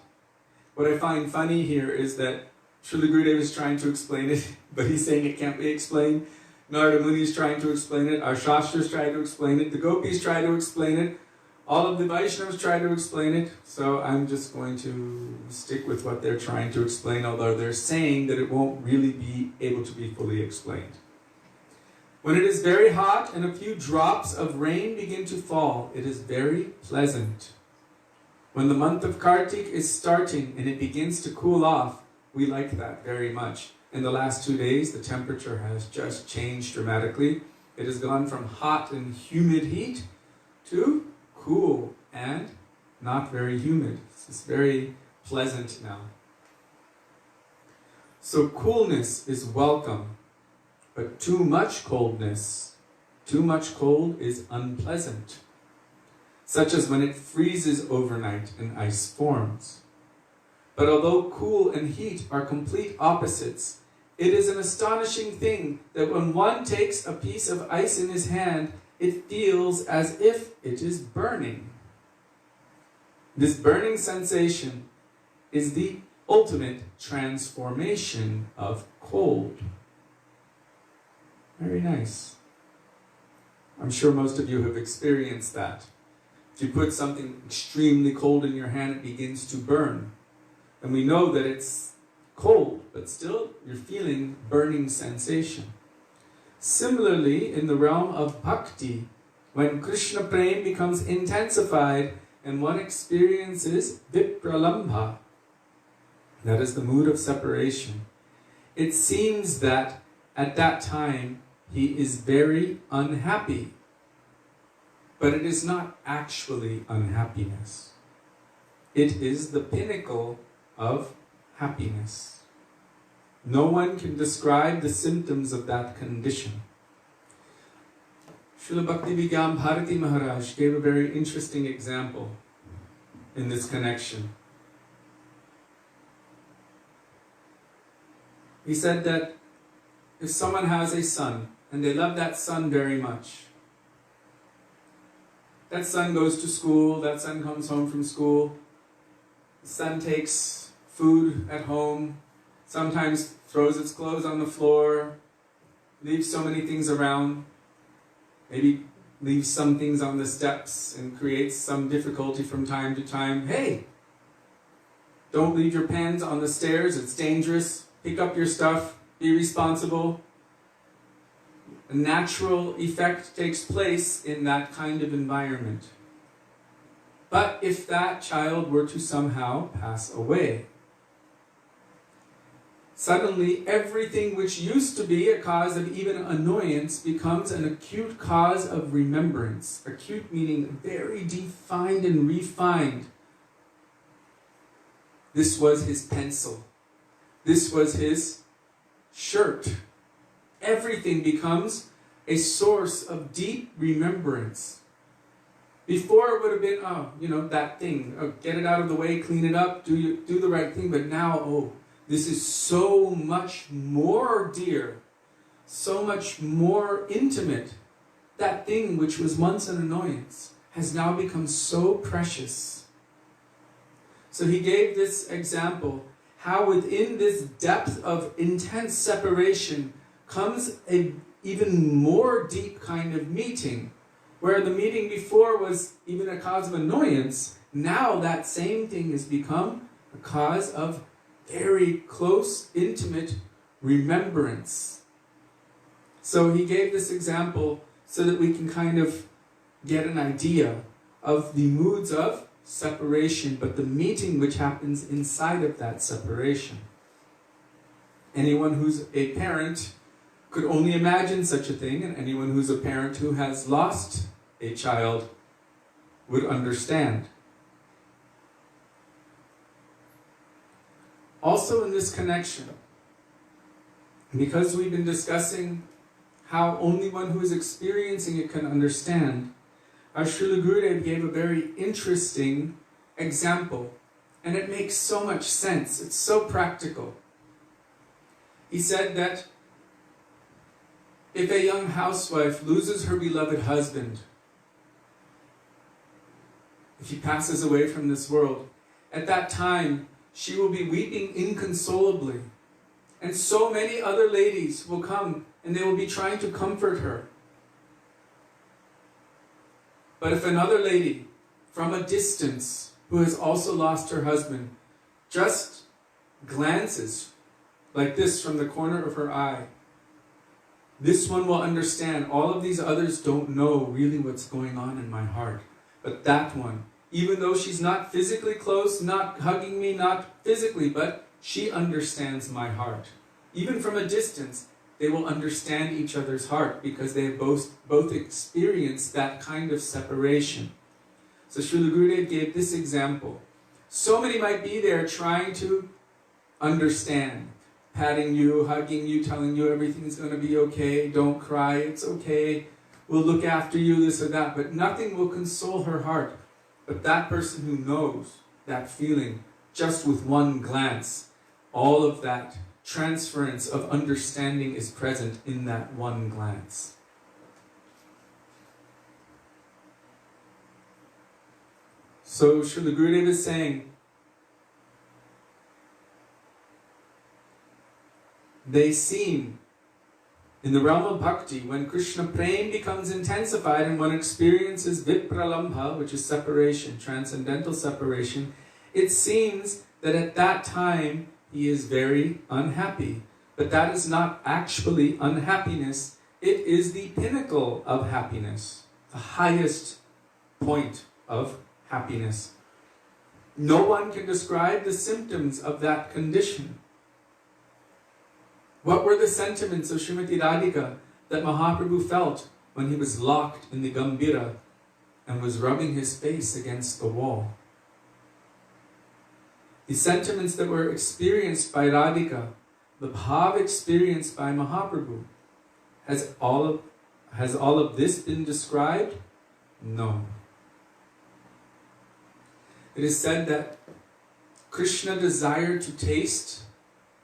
what I find funny here is that Srila Gurudev is trying to explain it, but he's saying it can't be explained. Narada Muni is trying to explain it. Our Shastras try to explain it. The Gopis try to explain it. All of the Vaishnavas try to explain it. So I'm just going to stick with what they're trying to explain, although they're saying that it won't really be able to be fully explained. When it is very hot and a few drops of rain begin to fall, it is very pleasant. When the month of Kartik is starting and it begins to cool off, we like that very much. In the last 2 days, the temperature has just changed dramatically. It has gone from hot and humid heat to cool and not very humid. It's very pleasant now. So coolness is welcome. But too much coldness, too much cold is unpleasant, such as when it freezes overnight and ice forms. But although cool and heat are complete opposites, it is an astonishing thing that when one takes a piece of ice in his hand, it feels as if it is burning. This burning sensation is the ultimate transformation of cold. Very nice. I'm sure most of you have experienced that. If you put something extremely cold in your hand, it begins to burn. And we know that it's cold, but still you're feeling burning sensation. Similarly, in the realm of bhakti, when Krishna Prem becomes intensified and one experiences vipralambha, that is the mood of separation, it seems that at that time he is very unhappy. But it is not actually unhappiness. It is the pinnacle of happiness. No one can describe the symptoms of that condition. Srila Bhaktivedanta Bharati Maharaj gave a very interesting example in this connection. He said that if someone has a son and they love that son very much, that son goes to school, that son comes home from school, the son takes food at home, sometimes throws its clothes on the floor, leaves so many things around, maybe leaves some things on the steps and creates some difficulty from time to time. Hey, don't leave your pens on the stairs, it's dangerous, pick up your stuff, be responsible. A natural effect takes place in that kind of environment. But if that child were to somehow pass away, suddenly everything which used to be a cause of even annoyance becomes an acute cause of remembrance. Acute meaning very defined and refined. This was his pencil. This was his shirt. Everything becomes a source of deep remembrance. Before it would have been, that thing. Get it out of the way, clean it up, do the right thing. But now, this is so much more dear, so much more intimate. That thing which was once an annoyance has now become so precious. So he gave this example, how within this depth of intense separation comes a even more deep kind of meeting, where the meeting before was even a cause of annoyance. Now that same thing has become a cause of very close, intimate remembrance. So he gave this example so that we can kind of get an idea of the moods of separation, but the meeting which happens inside of that separation. Anyone who's a parent could only imagine such a thing, and anyone who's a parent who has lost a child would understand. Also in this connection, because we've been discussing how only one who is experiencing it can understand, our Srila Gurudev gave a very interesting example, and it makes so much sense. It's so practical. He said that if a young housewife loses her beloved husband, if he passes away from this world, at that time she will be weeping inconsolably. And so many other ladies will come and they will be trying to comfort her. But if another lady from a distance who has also lost her husband just glances like this from the corner of her eye, this one will understand. All of these others don't know really what's going on in my heart. But that one, even though she's not physically close, not hugging me, not physically, but she understands my heart. Even from a distance, they will understand each other's heart because they have both experienced that kind of separation. So Srila Gurudev gave this example. So many might be there trying to understand, patting you, hugging you, telling you everything's going to be okay, don't cry, it's okay, we'll look after you, this or that, but nothing will console her heart. But that person who knows that feeling, just with one glance, all of that transference of understanding is present in that one glance. So Srila Gurudev is saying, they seem In the realm of bhakti, when Krishna prem becomes intensified and one experiences vipralambha, which is separation, transcendental separation, it seems that at that time he is very unhappy. But that is not actually unhappiness. It is the pinnacle of happiness, the highest point of happiness. No one can describe the symptoms of that condition. What were the sentiments of Srimati Radhika that Mahaprabhu felt when he was locked in the Gambhira and was rubbing his face against the wall? The sentiments that were experienced by Radhika, the bhav experienced by Mahaprabhu, has all of this been described? No. It is said that Krishna desired to taste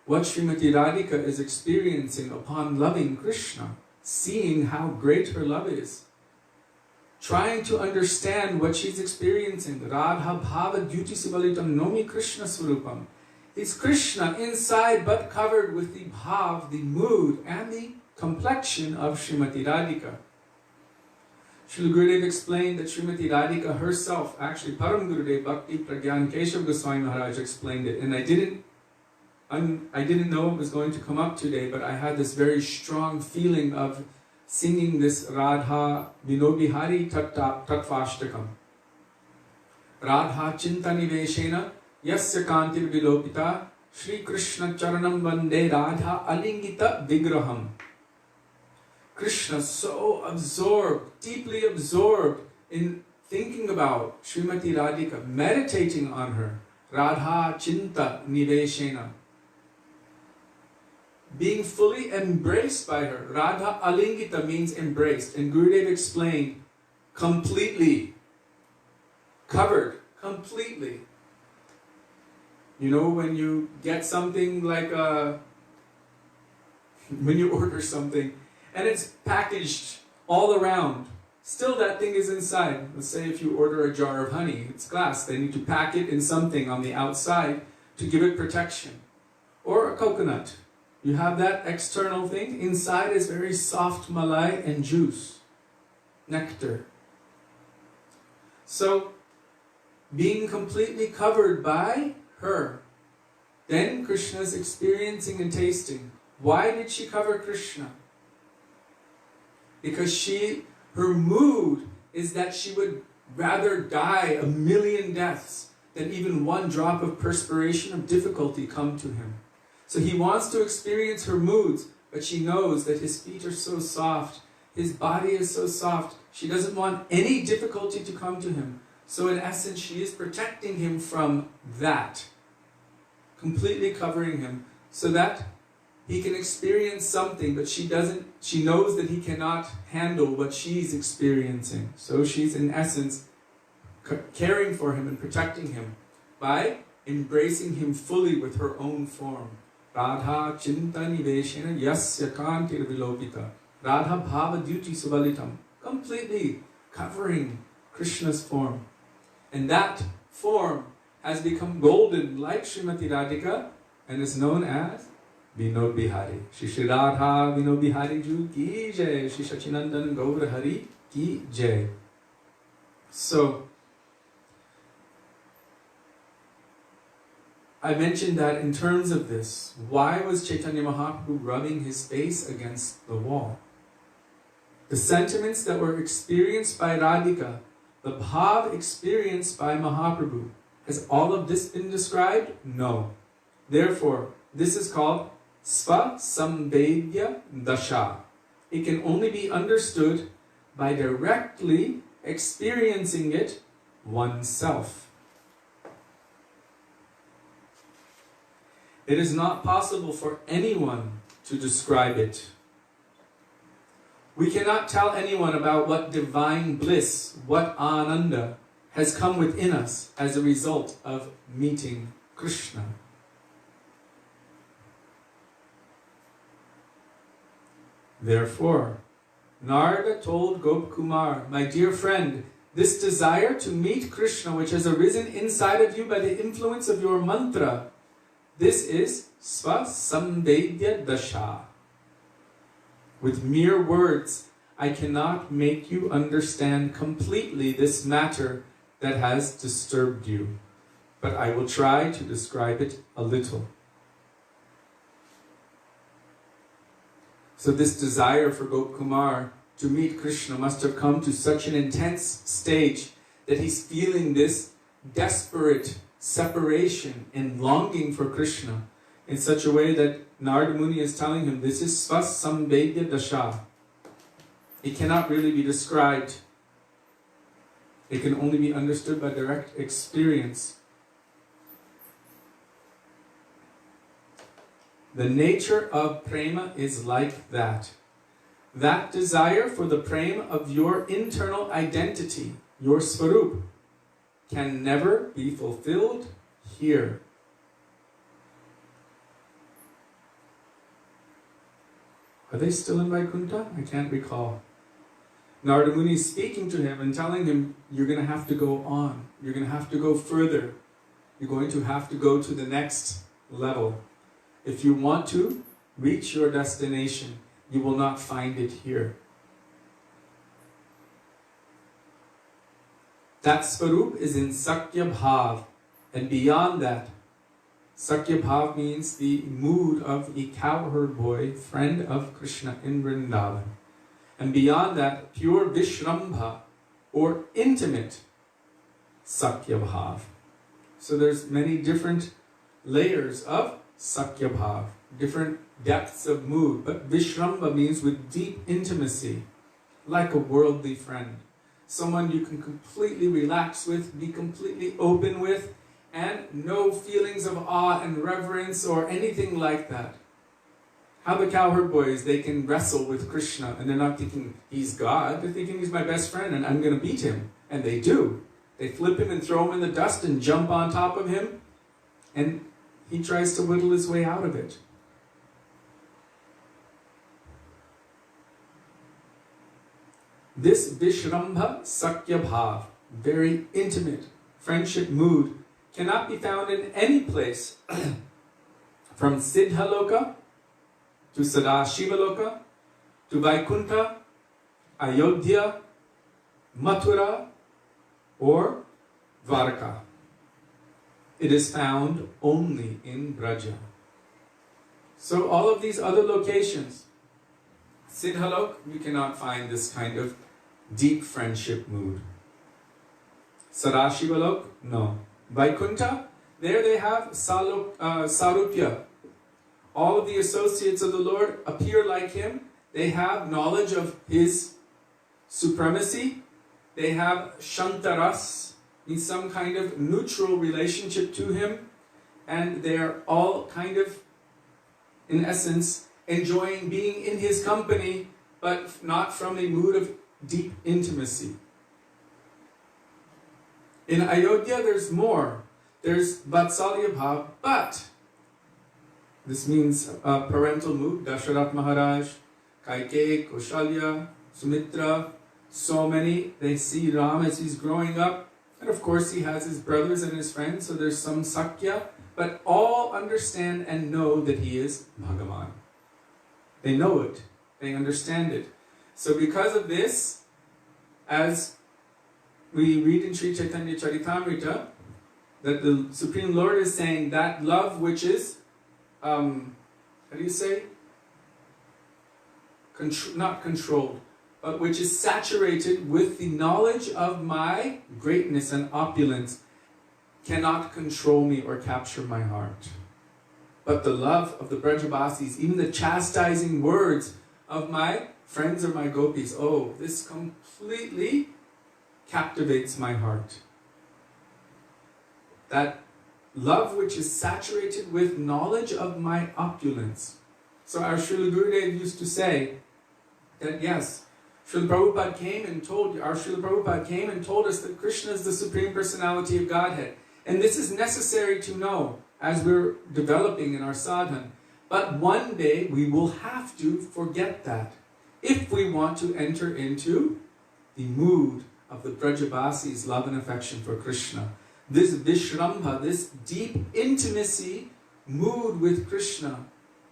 what Srimati Radhika is experiencing upon loving Krishna, seeing how great her love is, trying to understand what she's experiencing. Radha bhava dyuti sivalitam nomi Krishna swarupam. It's Krishna inside but covered with the bhav, the mood and the complexion of Srimati Radhika. Srila Gurudev explained that Srimati Radhika herself, actually Param Gurudev Bhakti Pragyan Keshav Goswami Maharaja explained it, and I didn't know it was going to come up today, but I had this very strong feeling of singing this Radha Vinobihari Tattvashtakam. Radha Chintaniveshena Yasya Kantir Vilopita Shri Krishna Charanam Vande Radha Alingita Vigraham. Krishna so absorbed, deeply absorbed in thinking about Srimati Radhika, meditating on her. Radha Chinta Niveshena. Being fully embraced by her. Radha Alingita means embraced. And Gurudev explained, completely. Covered. Completely. You know, when you get something like when you order something and it's packaged all around, still that thing is inside. Let's say if you order a jar of honey, it's glass. They need to pack it in something on the outside to give it protection. Or a coconut. You have that external thing. Inside is very soft malai and juice. Nectar. So, being completely covered by her. Then Krishna is experiencing and tasting. Why did she cover Krishna? Because her mood is that she would rather die 1,000,000 deaths than even one drop of perspiration of difficulty come to him. So he wants to experience her moods, but she knows that his feet are so soft, his body is so soft, she doesn't want any difficulty to come to him. So in essence, she is protecting him from that, completely covering him, so that he can experience something, but she knows that he cannot handle what she's experiencing. So she's in essence caring for him and protecting him by embracing him fully with her own form. Radha Chinta Niveshena Yasya Kantir Vilopita. Radha Bhava Dyuti Subalitam. Completely covering Krishna's form. And that form has become golden like Srimati Radhika and is known as Vinod Bihari. Shri Radha Vinod Bihari Ju Ki Jai. Shri Sachinandan Gaura Hari Ki Jai. So, I mentioned that in terms of this, why was Chaitanya Mahaprabhu rubbing his face against the wall? The sentiments that were experienced by Radhika, the bhav experienced by Mahaprabhu, has all of this been described? No. Therefore, this is called Sva Samvedya Dasha. It can only be understood by directly experiencing it oneself. It is not possible for anyone to describe it. We cannot tell anyone about what divine bliss, what ananda has come within us as a result of meeting Krishna. Therefore, Narada told Gopkumar, my dear friend, this desire to meet Krishna which has arisen inside of you by the influence of your mantra, this is Sva Samvedya Dasha. With mere words, I cannot make you understand completely this matter that has disturbed you, but I will try to describe it a little. So this desire for Gopkumar to meet Krishna must have come to such an intense stage that he's feeling this desperate separation and longing for Krishna in such a way that Narada Muni is telling him, this is svas samvedya dasha. It cannot really be described. It can only be understood by direct experience. The nature of prema is like that. That desire for the prema of your internal identity, your svarup, can never be fulfilled here. Are they still in Vaikuntha? I can't recall. Narada Muni is speaking to him and telling him, you're going to have to go on. You're going to have to go further. You're going to have to go to the next level. If you want to reach your destination, you will not find it here. That Svarup is in Sakya Bhav, and beyond that, Sakya Bhav means the mood of a cowherd boy, friend of Krishna in Vrindavan. And beyond that, pure Vishrambha, or intimate Sakya Bhav. So there's many different layers of Sakya Bhav, different depths of mood. But Vishrambha means with deep intimacy, like a worldly friend. Someone you can completely relax with, be completely open with, and no feelings of awe and reverence or anything like that. How the cowherd boys, they can wrestle with Krishna and they're not thinking he's God, they're thinking he's my best friend and I'm going to beat him. And they do. They flip him and throw him in the dust and jump on top of him, and he tries to whittle his way out of it. This Vishrambha Sakya Bhav, very intimate friendship mood, cannot be found in any place from Siddhaloka to Sadashivaloka to Vaikuntha, Ayodhya, Mathura, or Dwarka. It is found only in Braja. So all of these other locations, Siddhalok, you cannot find this kind of deep friendship mood. Sadashivalok, no. Vaikuntha, there they have Sarupya. All of the associates of the Lord appear like him. They have knowledge of his supremacy. They have Shantaras, means some kind of neutral relationship to him. And they are all kind of, in essence, enjoying being in his company, but not from a mood of deep intimacy. In Ayodhya, there's more. There's Vatsalya Bhav, but this means parental mood. Dasharath Maharaj, Kaikeyi, Kaushalya, Sumitra, so many. They see Ram as he's growing up. And of course, he has his brothers and his friends, so there's some Sakya. But all understand and know that he is Bhagavan. They know it. They understand it. So because of this, as we read in Sri Chaitanya Charitamrita, that the Supreme Lord is saying that love which is, how do you say? Not controlled, but which is saturated with the knowledge of my greatness and opulence, cannot control me or capture my heart. But the love of the Brajabasis, even the chastising words of my friends or my gopis, oh, this completely captivates my heart. That love which is saturated with knowledge of my opulence. So our Srila Gurudev used to say that yes, Srila Prabhupada came and told us that Krishna is the Supreme Personality of Godhead. And this is necessary to know as we're developing in our sadhana. But one day we will have to forget that if we want to enter into the mood of the Brajabasis' love and affection for Krishna. This Vishrambha, this deep intimacy mood with Krishna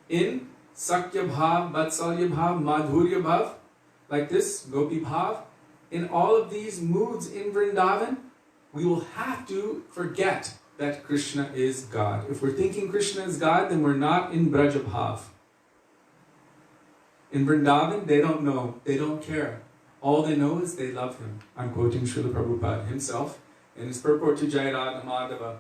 in Sakya Bhav, Vatsalya Bhav, Madhurya Bhav, like this, Gopi Bhav. In all of these moods in Vrindavan, we will have to forget that Krishna is God. If we're thinking Krishna is God, then we're not in Braja Bhav. In Vrindavan, they don't know, they don't care. All they know is they love him. I'm quoting Srila Prabhupada himself in his purport to Jai Radha Madhava.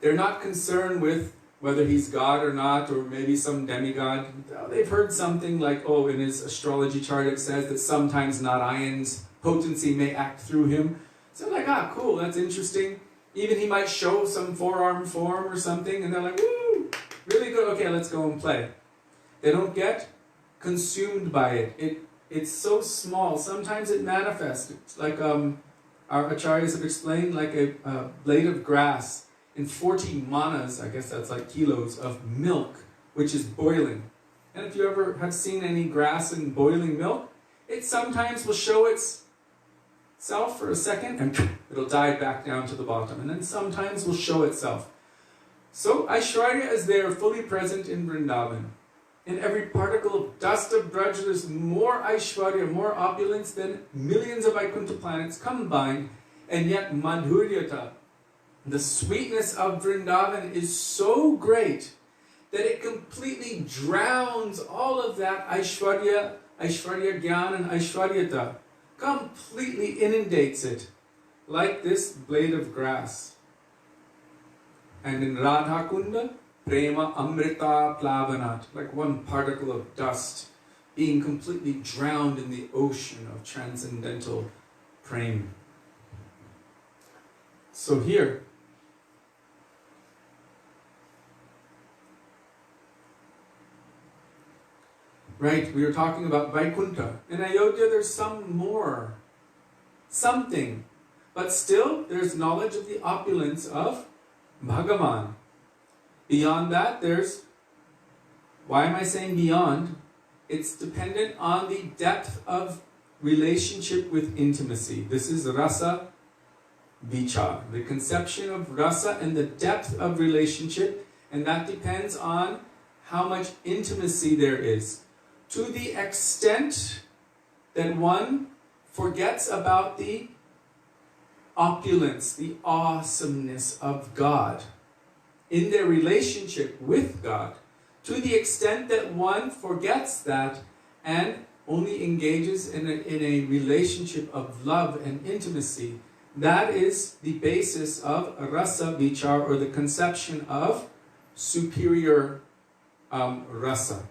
They're not concerned with whether he's God or not, or maybe some demigod. They've heard something like, oh, in his astrology chart it says that sometimes Narayan's potency may act through him. So they're like, ah, cool, that's interesting. Even he might show some forearm form or something, and they're like, woo, really good, okay, let's go and play. They don't get consumed by it. It's so small. Sometimes it manifests. It's like our acharyas have explained, like a blade of grass in 40 manas, I guess that's like kilos, of milk, which is boiling. And if you ever have seen any grass in boiling milk, it sometimes will show itself for a second and it'll dive back down to the bottom. And then sometimes will show itself. So Aishwarya is there, fully present in Vrindavan. In every particle of dust of Braj, there's more Aishwarya, more opulence than millions of Vaikuntha planets combined. And yet Madhuryata, the sweetness of Vrindavan, is so great that it completely drowns all of that Aishwarya Gyan and Aishwaryata. Completely inundates it, like this blade of grass. And in Radha Kunda, Prema Amrita Plavanat, like one particle of dust being completely drowned in the ocean of transcendental prema. So here, right, we were talking about Vaikuntha. In Ayodhya there's something. But still, there's knowledge of the opulence of Bhagavan. Beyond that, why am I saying beyond? It's dependent on the depth of relationship with intimacy. This is rasa vichar, the conception of rasa and the depth of relationship, and that depends on how much intimacy there is. To the extent that one forgets about the opulence, the awesomeness of God in their relationship with God, to the extent that one forgets that and only engages in a relationship of love and intimacy, that is the basis of rasa vichar, or the conception of superior rasa.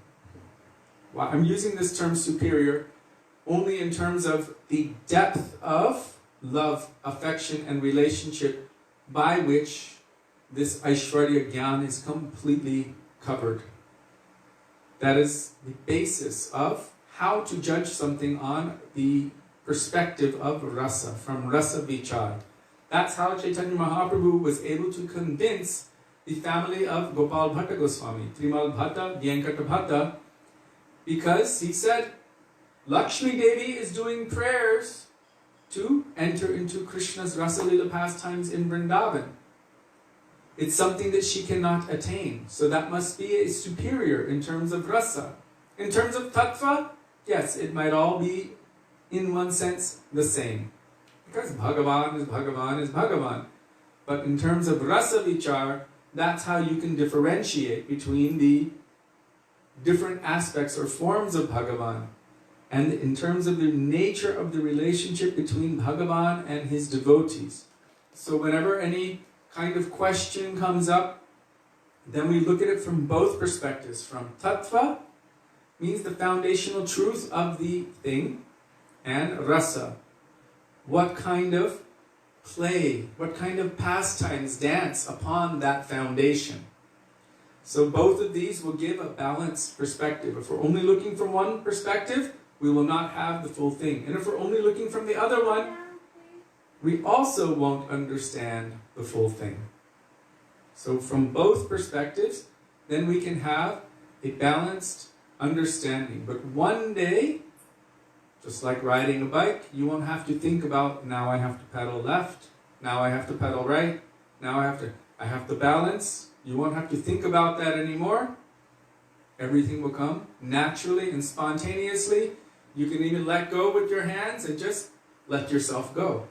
Well, I'm using this term superior only in terms of the depth of love, affection, and relationship by which this Aishwarya Gyan is completely covered. That is the basis of how to judge something on the perspective of rasa, from rasa vichar. That's how Chaitanya Mahaprabhu was able to convince the family of Gopal Bhatta Goswami, Trimal Bhatta, Vyankata Bhatta, because he said, Lakshmi Devi is doing prayers to enter into Krishna's Rasalila pastimes in Vrindavan. It's something that she cannot attain. So that must be a superior in terms of rasa. In terms of tattva, yes, it might all be, in one sense, the same. Because Bhagavan is Bhagavan is Bhagavan. But in terms of rasa vichar, that's how you can differentiate between the different aspects or forms of Bhagavan. And in terms of the nature of the relationship between Bhagavan and his devotees. So whenever any kind of question comes up, then we look at it from both perspectives. From tattva, means the foundational truth of the thing, and rasa, what kind of play, what kind of pastimes dance upon that foundation. So both of these will give a balanced perspective. If we're only looking from one perspective, we will not have the full thing. And if we're only looking from the other one, we also won't understand the full thing. So from both perspectives, then we can have a balanced understanding. But one day, just like riding a bike, you won't have to think about, now I have to pedal left, now I have to pedal right, now I have to balance. You won't have to think about that anymore. Everything will come naturally and spontaneously. You can even let go with your hands and just let yourself go.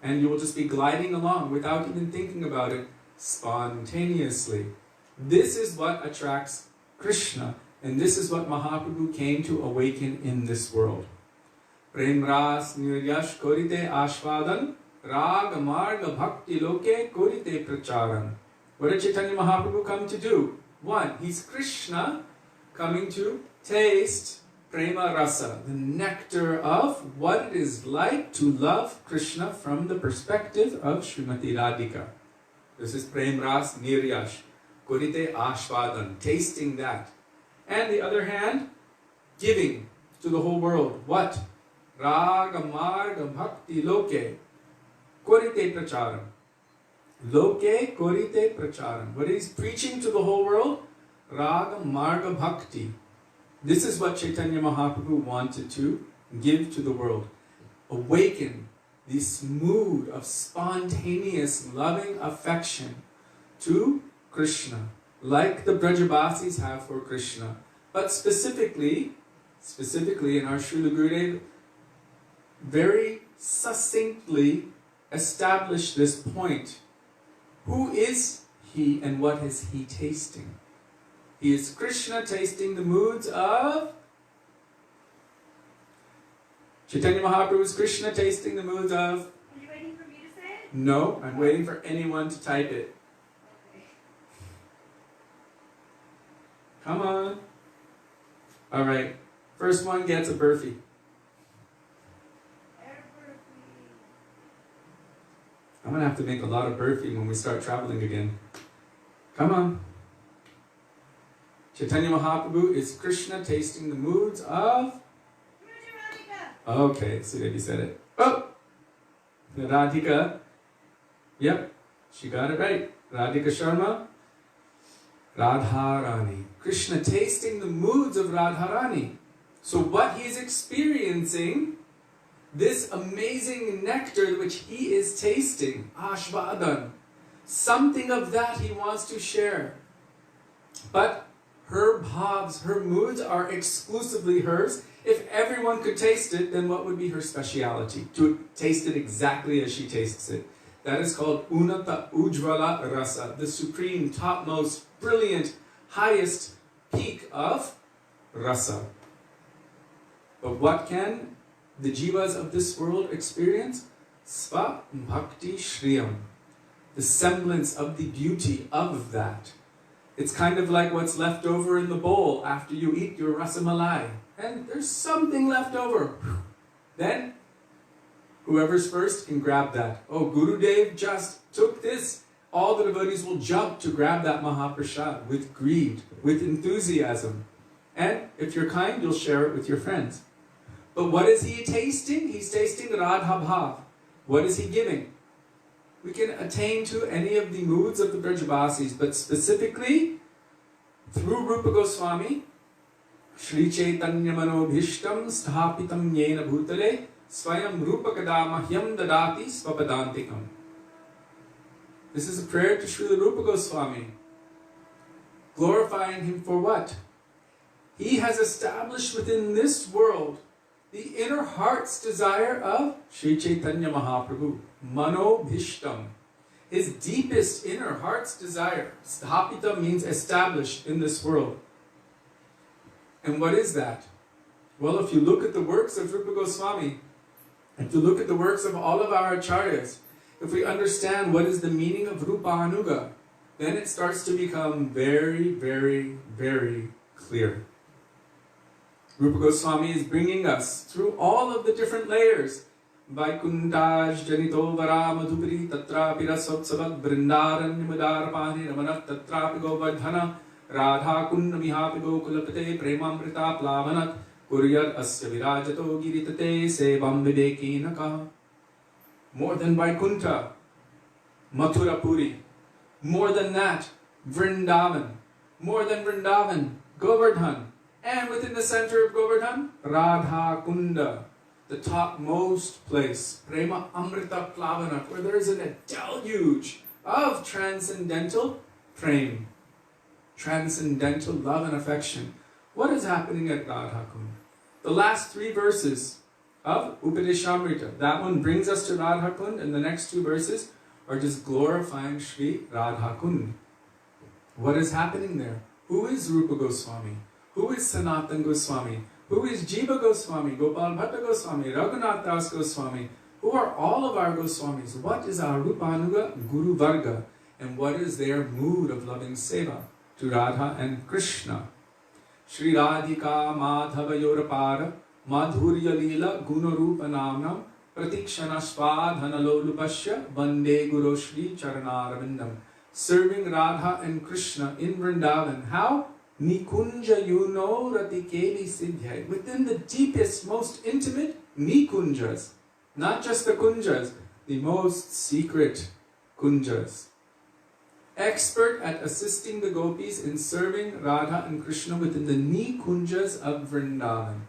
And you will just be gliding along without even thinking about it, spontaneously. This is what attracts Krishna. And this is what Mahaprabhu came to awaken in this world. Prem ras niryash korite ashvadan rag marga bhakti loke korite pracharan. What did Chaitanya Mahaprabhu come to do? One, he's Krishna coming to taste prema rasa, the nectar of what it is like to love Krishna from the perspective of Srimati Radhika. This is prem ras niryash korite ashvadan, tasting that. And the other hand, giving to the whole world. What? Raga marga bhakti loke korite pracharam. Loke korite pracharam. What he's preaching to the whole world? Raga marga bhakti. This is what Chaitanya Mahaprabhu wanted to give to the world. Awaken this mood of spontaneous loving affection to Krishna, like the Brajabasis have for Krishna. But specifically in our Srila Gurudev, very succinctly established this point. Who is he and what is he tasting? He is Krishna tasting the moods of... Chaitanya Mahaprabhu is Krishna tasting the moods of... Are you waiting for me to say it? No, I'm waiting for anyone to type it. Okay. Come on. Alright, first one gets a burfie. I'm going to have to make a lot of burfie when we start traveling again. Come on. Chaitanya Mahaprabhu is Krishna tasting the moods of... Okay, Sudevi said it. Oh! Radhika. Yep, she got it right. Radhika Sharma. Radharani. Krishna tasting the moods of Radharani. So what he is experiencing, this amazing nectar which he is tasting, ashvadan, something of that he wants to share. But her bhavs, her moods are exclusively hers. If everyone could taste it, then what would be her speciality? To taste it exactly as she tastes it. That is called Unata Ujvala Rasa, the supreme, topmost, brilliant, highest peak of rasa. But what can the jivas of this world experience? Sva Bhakti Shriyam, the semblance of the beauty of that. It's kind of like what's left over in the bowl after you eat your rasamalai. And there's something left over. Then, whoever's first can grab that. Oh, Gurudev just took this. All the devotees will jump to grab that Mahaprasad with greed, with enthusiasm. And if you're kind, you'll share it with your friends. But what is he tasting? He's tasting Radha Bhav. What is he giving? We can attain to any of the moods of the Brajabasis, but specifically through Rupa Goswami, Shri Chaitanya Manobhishtam Sthapitam Yena Bhutale Swayam Rupa Kadamahyam Dadati Svapadantikam. This is a prayer to Srila Rupa Goswami, glorifying him for what? He has established within this world the inner heart's desire of Sri Chaitanya Mahaprabhu, Manobhishtam, his deepest inner heart's desire. Sthapita means established in this world. And what is that? Well, if you look at the works of Rupa Goswami, if you look at the works of all of our acharyas, if we understand what is the meaning of Rupa Anuga, then it starts to become very, very, very clear. Rupa Goswami is bringing us through all of the different layers. Vaikuntaj janito vara madhupri tatrapi rasotsavat brindaran nimadarapani ramanat tatrapi govardhana radha kunna mihapi gokulapate premamrita plavanat kuryad asya virajato giritate sevam videkinaka. More than Vaikuntha, Mathura Puri. More than that, Vrindavan. More than Vrindavan, Govardhan. And within the center of Govardhan, Radha Kunda, the topmost place, Prema Amrita Plavanat, where there is a deluge of transcendental prem. transcendental love and affection. What is happening at Radha Kund? The last 3 verses of Upadeshamrita, that one brings us to Radha Kund, and the next 2 verses are just glorifying Sri Radha Kund. What is happening there? Who is Rupa Goswami? Who is Sanatan Goswami? Who is Jiva Goswami, Gopal Bhatta Goswami, Raghunath Das Goswami? Who are all of our Goswamis? What is our Rupanuga Guru Varga? And what is their mood of loving seva to Radha and Krishna? Shri Radhika Madhava Yorapara Madhurya Lila Gunarupa Namnam Pratikshana Swadhanalolupasya Vande Guru Shri Charanaravindam. Serving Radha and Krishna in Vrindavan. How? Nikunja Yuno Ratikeli Siddhyai. Within the deepest, most intimate Nikunjas. Not just the kunjas, the most secret kunjas. Expert at assisting the gopis in serving Radha and Krishna within the Nikunjas of Vrindavan.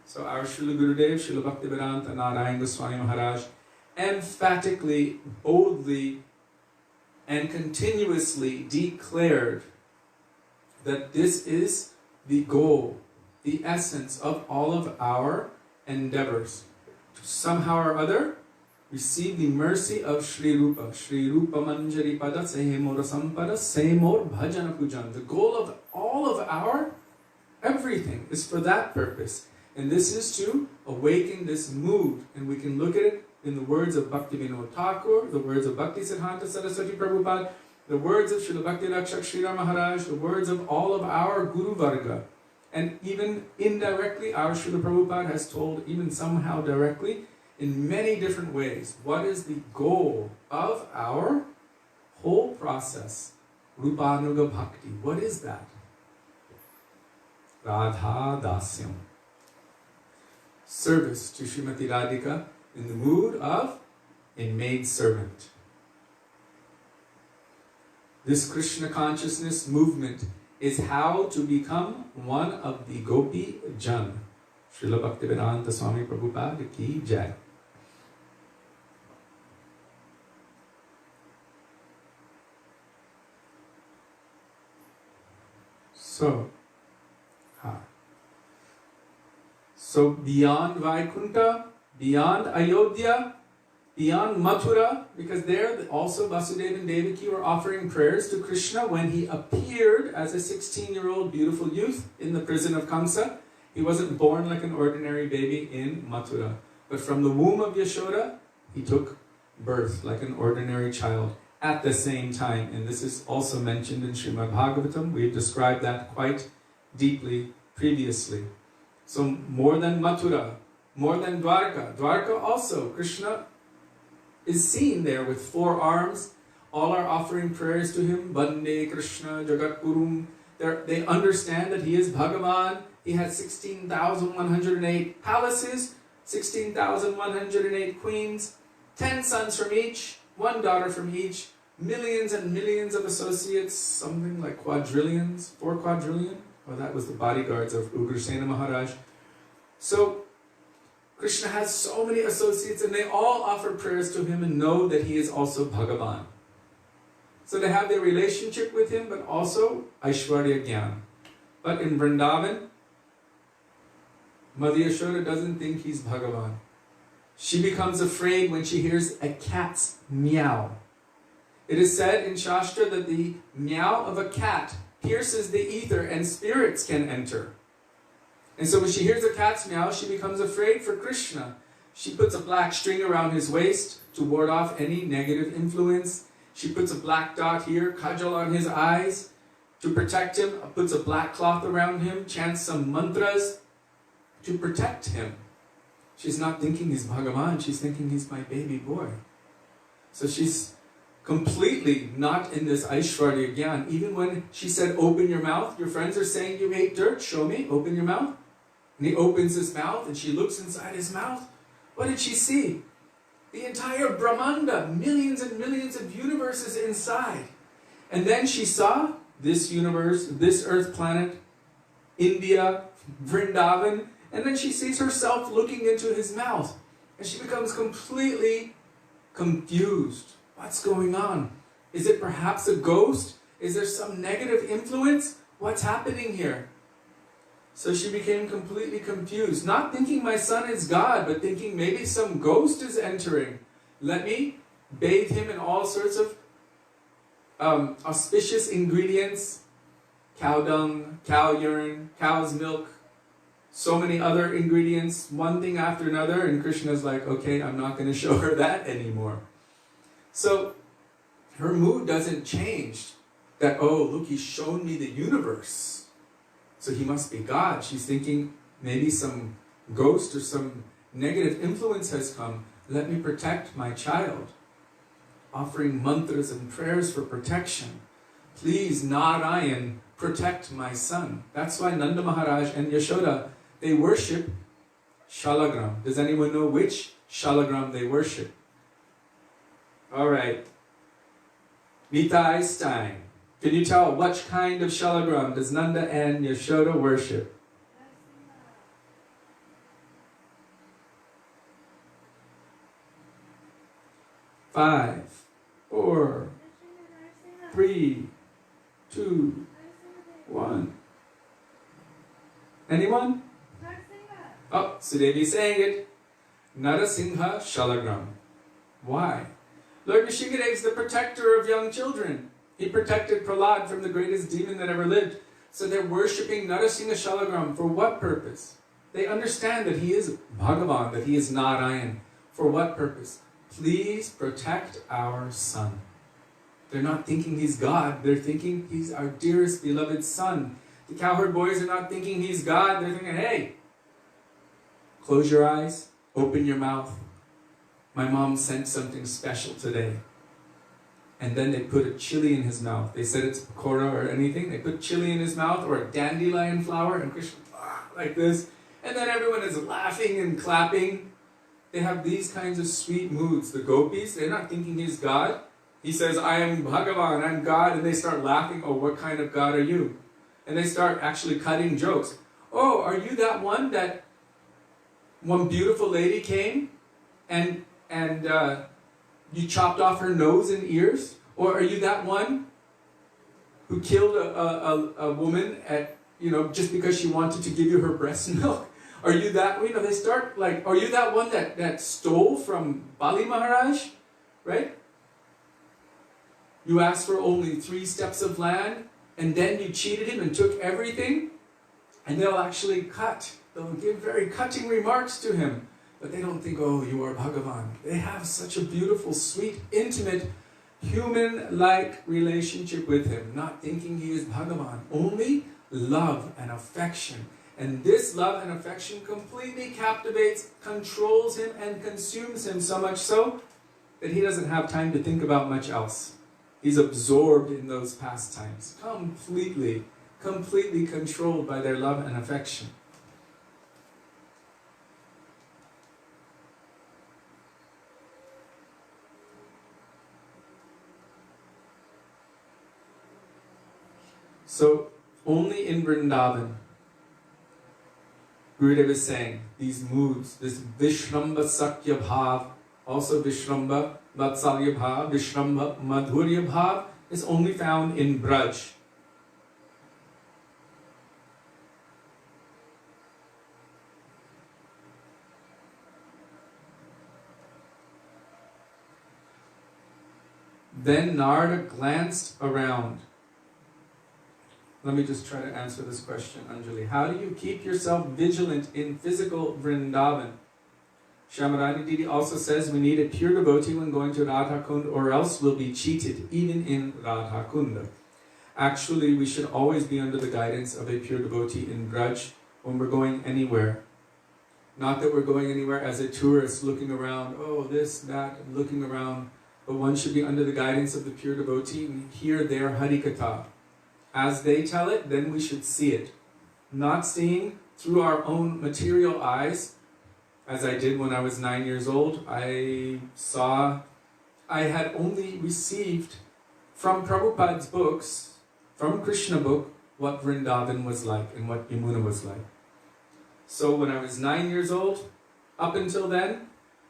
So our Srila Gurudev, Srila Bhaktivedanta, Narayan Goswami Maharaj emphatically, boldly, and continuously declared that this is the goal, the essence of all of our endeavors. To somehow or other receive the mercy of Sri Rupa. Sri Rupa Manjari Pada Sehemor Sampada Sehemor Bhajana Pujan. The goal of all of our everything is for that purpose. And this is to awaken this mood. And we can look at it in the words of Bhaktivinoda Thakur, the words of Bhakti Siddhanta Saraswati Prabhupada, the words of Srila Bhakti Rakshak Srila Maharaj, the words of all of our Guru Varga. And even indirectly, our Srila Prabhupada has told, even somehow directly, in many different ways, what is the goal of our whole process? Rupanuga Bhakti. What is that? Radha Dasyam. Service to Srimati Radhika in the mood of a maidservant. This Krishna consciousness movement is how to become one of the Gopi Jan. Srila Bhaktivedanta Swami Prabhupada ki jai. So beyond Vaikuntha, beyond Ayodhya, beyond Mathura, because there also Vasudeva and Devaki were offering prayers to Krishna when he appeared as a 16-year-old beautiful youth in the prison of Kamsa. He wasn't born like an ordinary baby in Mathura, but from the womb of Yashoda, he took birth like an ordinary child at the same time. And this is also mentioned in Srimad Bhagavatam. We've described that quite deeply previously. So more than Mathura, more than Dwarka. Dwarka also, Krishna is seen there with 4 arms. All are offering prayers to him. Bande Krishna Jagat Gurum. They understand that he is Bhagavan. He has 16,108 palaces, 16,108 queens, 10 sons from each, 1 daughter from each, millions and millions of associates, something like quadrillions, 4 quadrillion. Well, that was the bodyguards of Ugrasena Maharaj. So Krishna has so many associates and they all offer prayers to him and know that he is also Bhagavan. So they have their relationship with him, but also Aishwarya Gyan. But in Vrindavan, Mother Yashoda doesn't think he's Bhagavan. She becomes afraid when she hears a cat's meow. It is said in Shastra that the meow of a cat pierces the ether and spirits can enter. And so when she hears a cat's meow, she becomes afraid for Krishna. She puts a black string around his waist to ward off any negative influence. She puts a black dot here, kajal on his eyes to protect him, puts a black cloth around him, chants some mantras to protect him. She's not thinking he's Bhagavan, she's thinking he's my baby boy. So she's completely not in this Aishwarya Gyan. Even when she said, open your mouth, your friends are saying you ate dirt, show me, open your mouth. And he opens his mouth and she looks inside his mouth. What did she see? The entire Brahmanda, millions and millions of universes inside. And then she saw this universe, this earth planet, India, Vrindavan, and then she sees herself looking into his mouth. And she becomes completely confused. What's going on? Is it perhaps a ghost? Is there some negative influence? What's happening here? So she became completely confused, not thinking my son is God, but thinking maybe some ghost is entering. Let me bathe him in all sorts of auspicious ingredients, cow dung, cow urine, cow's milk, so many other ingredients, one thing after another, and Krishna's like, okay, I'm not going to show her that anymore. So her mood doesn't change. That, oh, look, he's shown me the universe, so he must be God. She's thinking maybe some ghost or some negative influence has come. Let me protect my child. Offering mantras and prayers for protection. Please, Narayan, protect my son. That's why Nanda Maharaj and Yashoda, they worship Shalagram. Does anyone know which Shalagram they worship? Alright. Nitai's time. Can you tell which kind of Shalagram does Nanda and Yashoda worship? 5, 4, 3, 2, 1. Anyone? Oh, Sudevi saying it. Narasingha Shalagram. Why? Lord Nrsimhadev is the protector of young children. He protected Prahlad from the greatest demon that ever lived. So they're worshipping Narasingha Shalagram. For what purpose? They understand that he is Bhagavan, that he is Narayan. For what purpose? Please protect our son. They're not thinking he's God. They're thinking he's our dearest beloved son. The cowherd boys are not thinking he's God. They're thinking, hey, close your eyes, open your mouth. My mom sent something special today. And then they put a chili in his mouth. They said it's pakora or anything. They put chili in his mouth or a dandelion flower, and Krishna, like this. And then everyone is laughing and clapping. They have these kinds of sweet moods. The gopis, they're not thinking he's God. He says, I am Bhagavan, I'm God. And they start laughing. Oh, what kind of God are you? And they start actually cutting jokes. Oh, are you that one beautiful lady came and you chopped off her nose and ears? Or are you that one who killed a woman at, just because she wanted to give you her breast milk? Are you that, they start like, are you that one that stole from Bali Maharaj? Right? You asked for only 3 steps of land, and then you cheated him and took everything? And they'll actually cut. They'll give very cutting remarks to him. But they don't think, oh, you are Bhagavan. They have such a beautiful, sweet, intimate, human-like relationship with him, not thinking he is Bhagavan. Only love and affection. And this love and affection completely captivates, controls him, and consumes him, so much so that he doesn't have time to think about much else. He's absorbed in those pastimes, completely controlled by their love and affection. So, only in Vrindavan, Gurudev is saying, these moods, this Vishramba Sakya Bhav, also Vishramba Vatsalya Bhav, Vishramba Madhurya Bhav, is only found in Braj. Then Narada glanced around. Let me just try to answer this question, Anjali. How do you keep yourself vigilant in physical Vrindavan? Shamarani Didi also says we need a pure devotee when going to Radha Kund, or else we'll be cheated, even in Radha Kunda. Actually, we should always be under the guidance of a pure devotee in Braj when we're going anywhere. Not that we're going anywhere as a tourist looking around, oh, this, that, looking around. But one should be under the guidance of the pure devotee and hear their Harikatha. As they tell it, then we should see it. Not seeing through our own material eyes, as I did when I was 9 years old. I had only received from Prabhupada's books, from Krishna book, what Vrindavan was like and what Yamuna was like. So when I was 9 years old, up until then,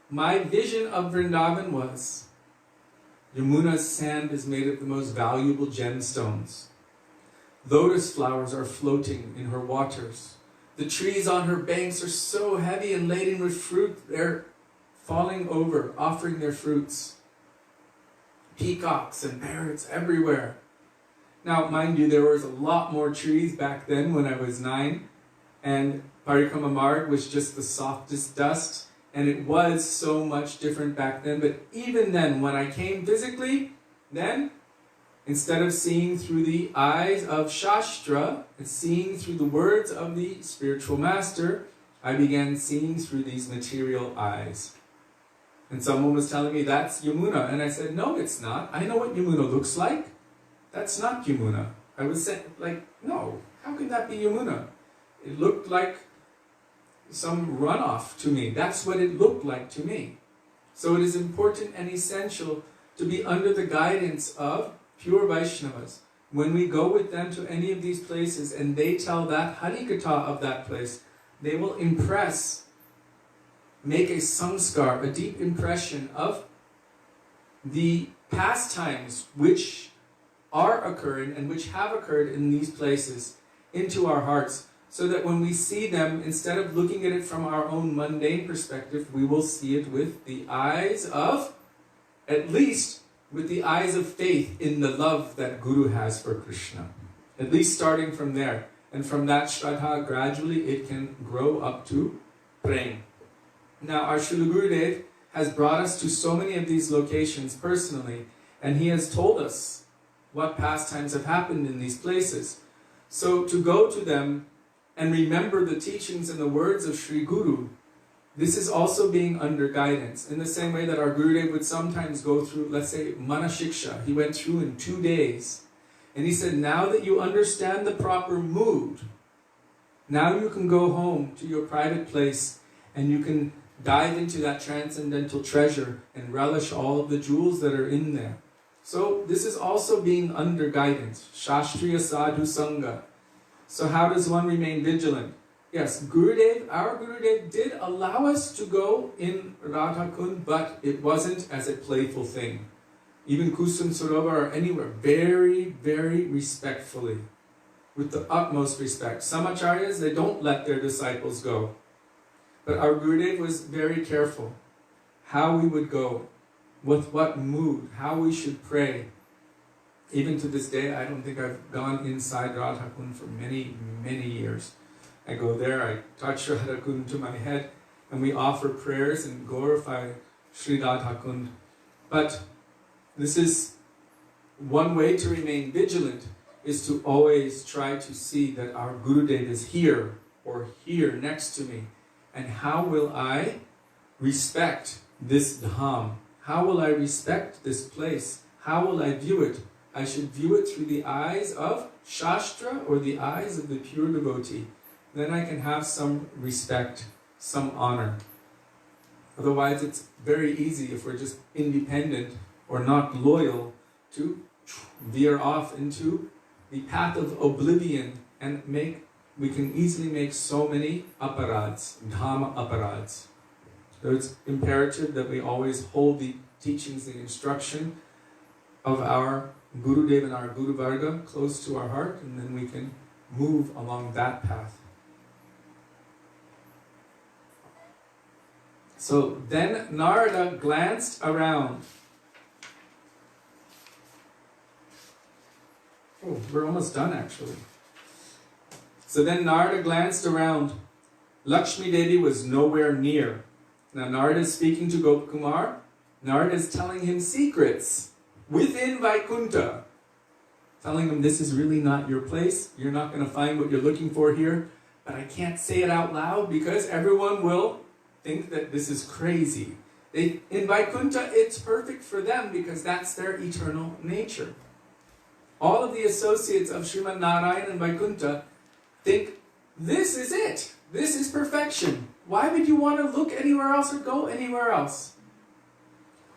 my vision of Vrindavan was Yamuna's sand is made of the most valuable gemstones. Lotus flowers are floating in her waters. The trees on her banks are so heavy and laden with fruit, they're falling over, offering their fruits. Peacocks and parrots everywhere. Now, mind you, there was a lot more trees back then when I was 9, and Parikrama Marg was just the softest dust, and it was so much different back then. But even then, when I came physically, then, instead of seeing through the eyes of Shastra and seeing through the words of the spiritual master, I began seeing through these material eyes. And someone was telling me, that's Yamuna. And I said, no, it's not. I know what Yamuna looks like. That's not Yamuna. I was saying, like, no, how can that be Yamuna? It looked like some runoff to me. That's what it looked like to me. So it is important and essential to be under the guidance of pure Vaishnavas. When we go with them to any of these places and they tell that Harikatha of that place, they will impress, make a samskar, a deep impression of the pastimes which are occurring and which have occurred in these places into our hearts, so that when we see them, instead of looking at it from our own mundane perspective, we will see it with the eyes of, at least with the eyes of faith in the love that Guru has for Krishna. At least starting from there. And from that Shraddha, gradually it can grow up to Prem. Now, our Srila Gurudev has brought us to so many of these locations personally, and he has told us what pastimes have happened in these places. So to go to them and remember the teachings and the words of Sri Guru, this is also being under guidance. In the same way that our Gurudev would sometimes go through, let's say, Manashiksha. He went through in 2 days. And he said, now that you understand the proper mood, now you can go home to your private place and you can dive into that transcendental treasure and relish all of the jewels that are in there. So this is also being under guidance. Shastriya Sadhu Sangha. So how does one remain vigilant? Yes, Gurudev, our Gurudev did allow us to go in Radha Kund, but it wasn't as a playful thing. Even Kusum Sarovar or anywhere, very, very respectfully, with the utmost respect. Some acharyas, they don't let their disciples go. But our Gurudev was very careful how we would go, with what mood, how we should pray. Even to this day, I don't think I've gone inside Radha Kund for many, many years. I go there, I touch Radha Kund to my head, and we offer prayers and glorify Sri Radha Kund. But this is one way to remain vigilant, is to always try to see that our Gurudev is here, or here next to me. And how will I respect this dham? How will I respect this place? How will I view it? I should view it through the eyes of Shastra or the eyes of the pure devotee. Then I can have some respect, some honor. Otherwise, it's very easy if we're just independent or not loyal to veer off into the path of oblivion and we can easily make so many aparads, dhamma aparads. So it's imperative that we always hold the teachings, the instruction of our Gurudev and our Guru Varga close to our heart, and then we can move along that path. So then Narada glanced around. Oh, we're almost done actually. So then Narada glanced around. Lakshmi Devi was nowhere near. Now Narada is speaking to Gopakumar. Narada is telling him secrets within Vaikuntha. Telling him this is really not your place. You're not going to find what you're looking for here. But I can't say it out loud because everyone will think that this is crazy. In Vaikuntha, it's perfect for them because that's their eternal nature. All of the associates of Srimad Narayan and Vaikuntha think, this is it. This is perfection. Why would you want to look anywhere else or go anywhere else?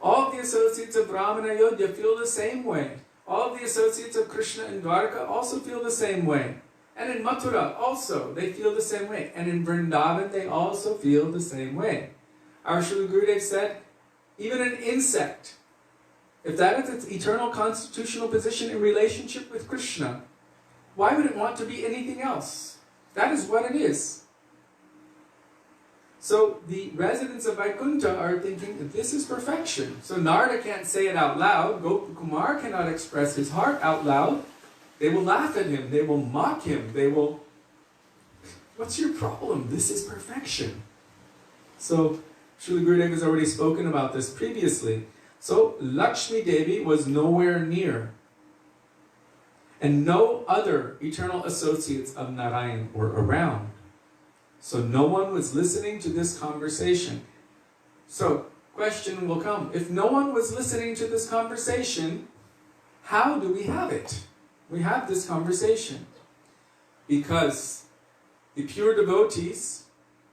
All of the associates of Rama and Ayodhya feel the same way. All of the associates of Krishna and Dwarka also feel the same way. And in Mathura also, they feel the same way. And in Vrindavan, they also feel the same way. Our Srila Gurudev said, even an insect, if that is its eternal constitutional position in relationship with Krishna, why would it want to be anything else? That is what it is. So the residents of Vaikuntha are thinking, this is perfection. So Narada can't say it out loud. Gopakumar cannot express his heart out loud. They will laugh at him. They will mock him. They will, what's your problem? This is perfection. So Srila Gurudev has already spoken about this previously. So Lakshmi Devi was nowhere near. And no other eternal associates of Narayan were around. So no one was listening to this conversation. So, question will come. If no one was listening to this conversation, how do we have it? We have this conversation because the pure devotees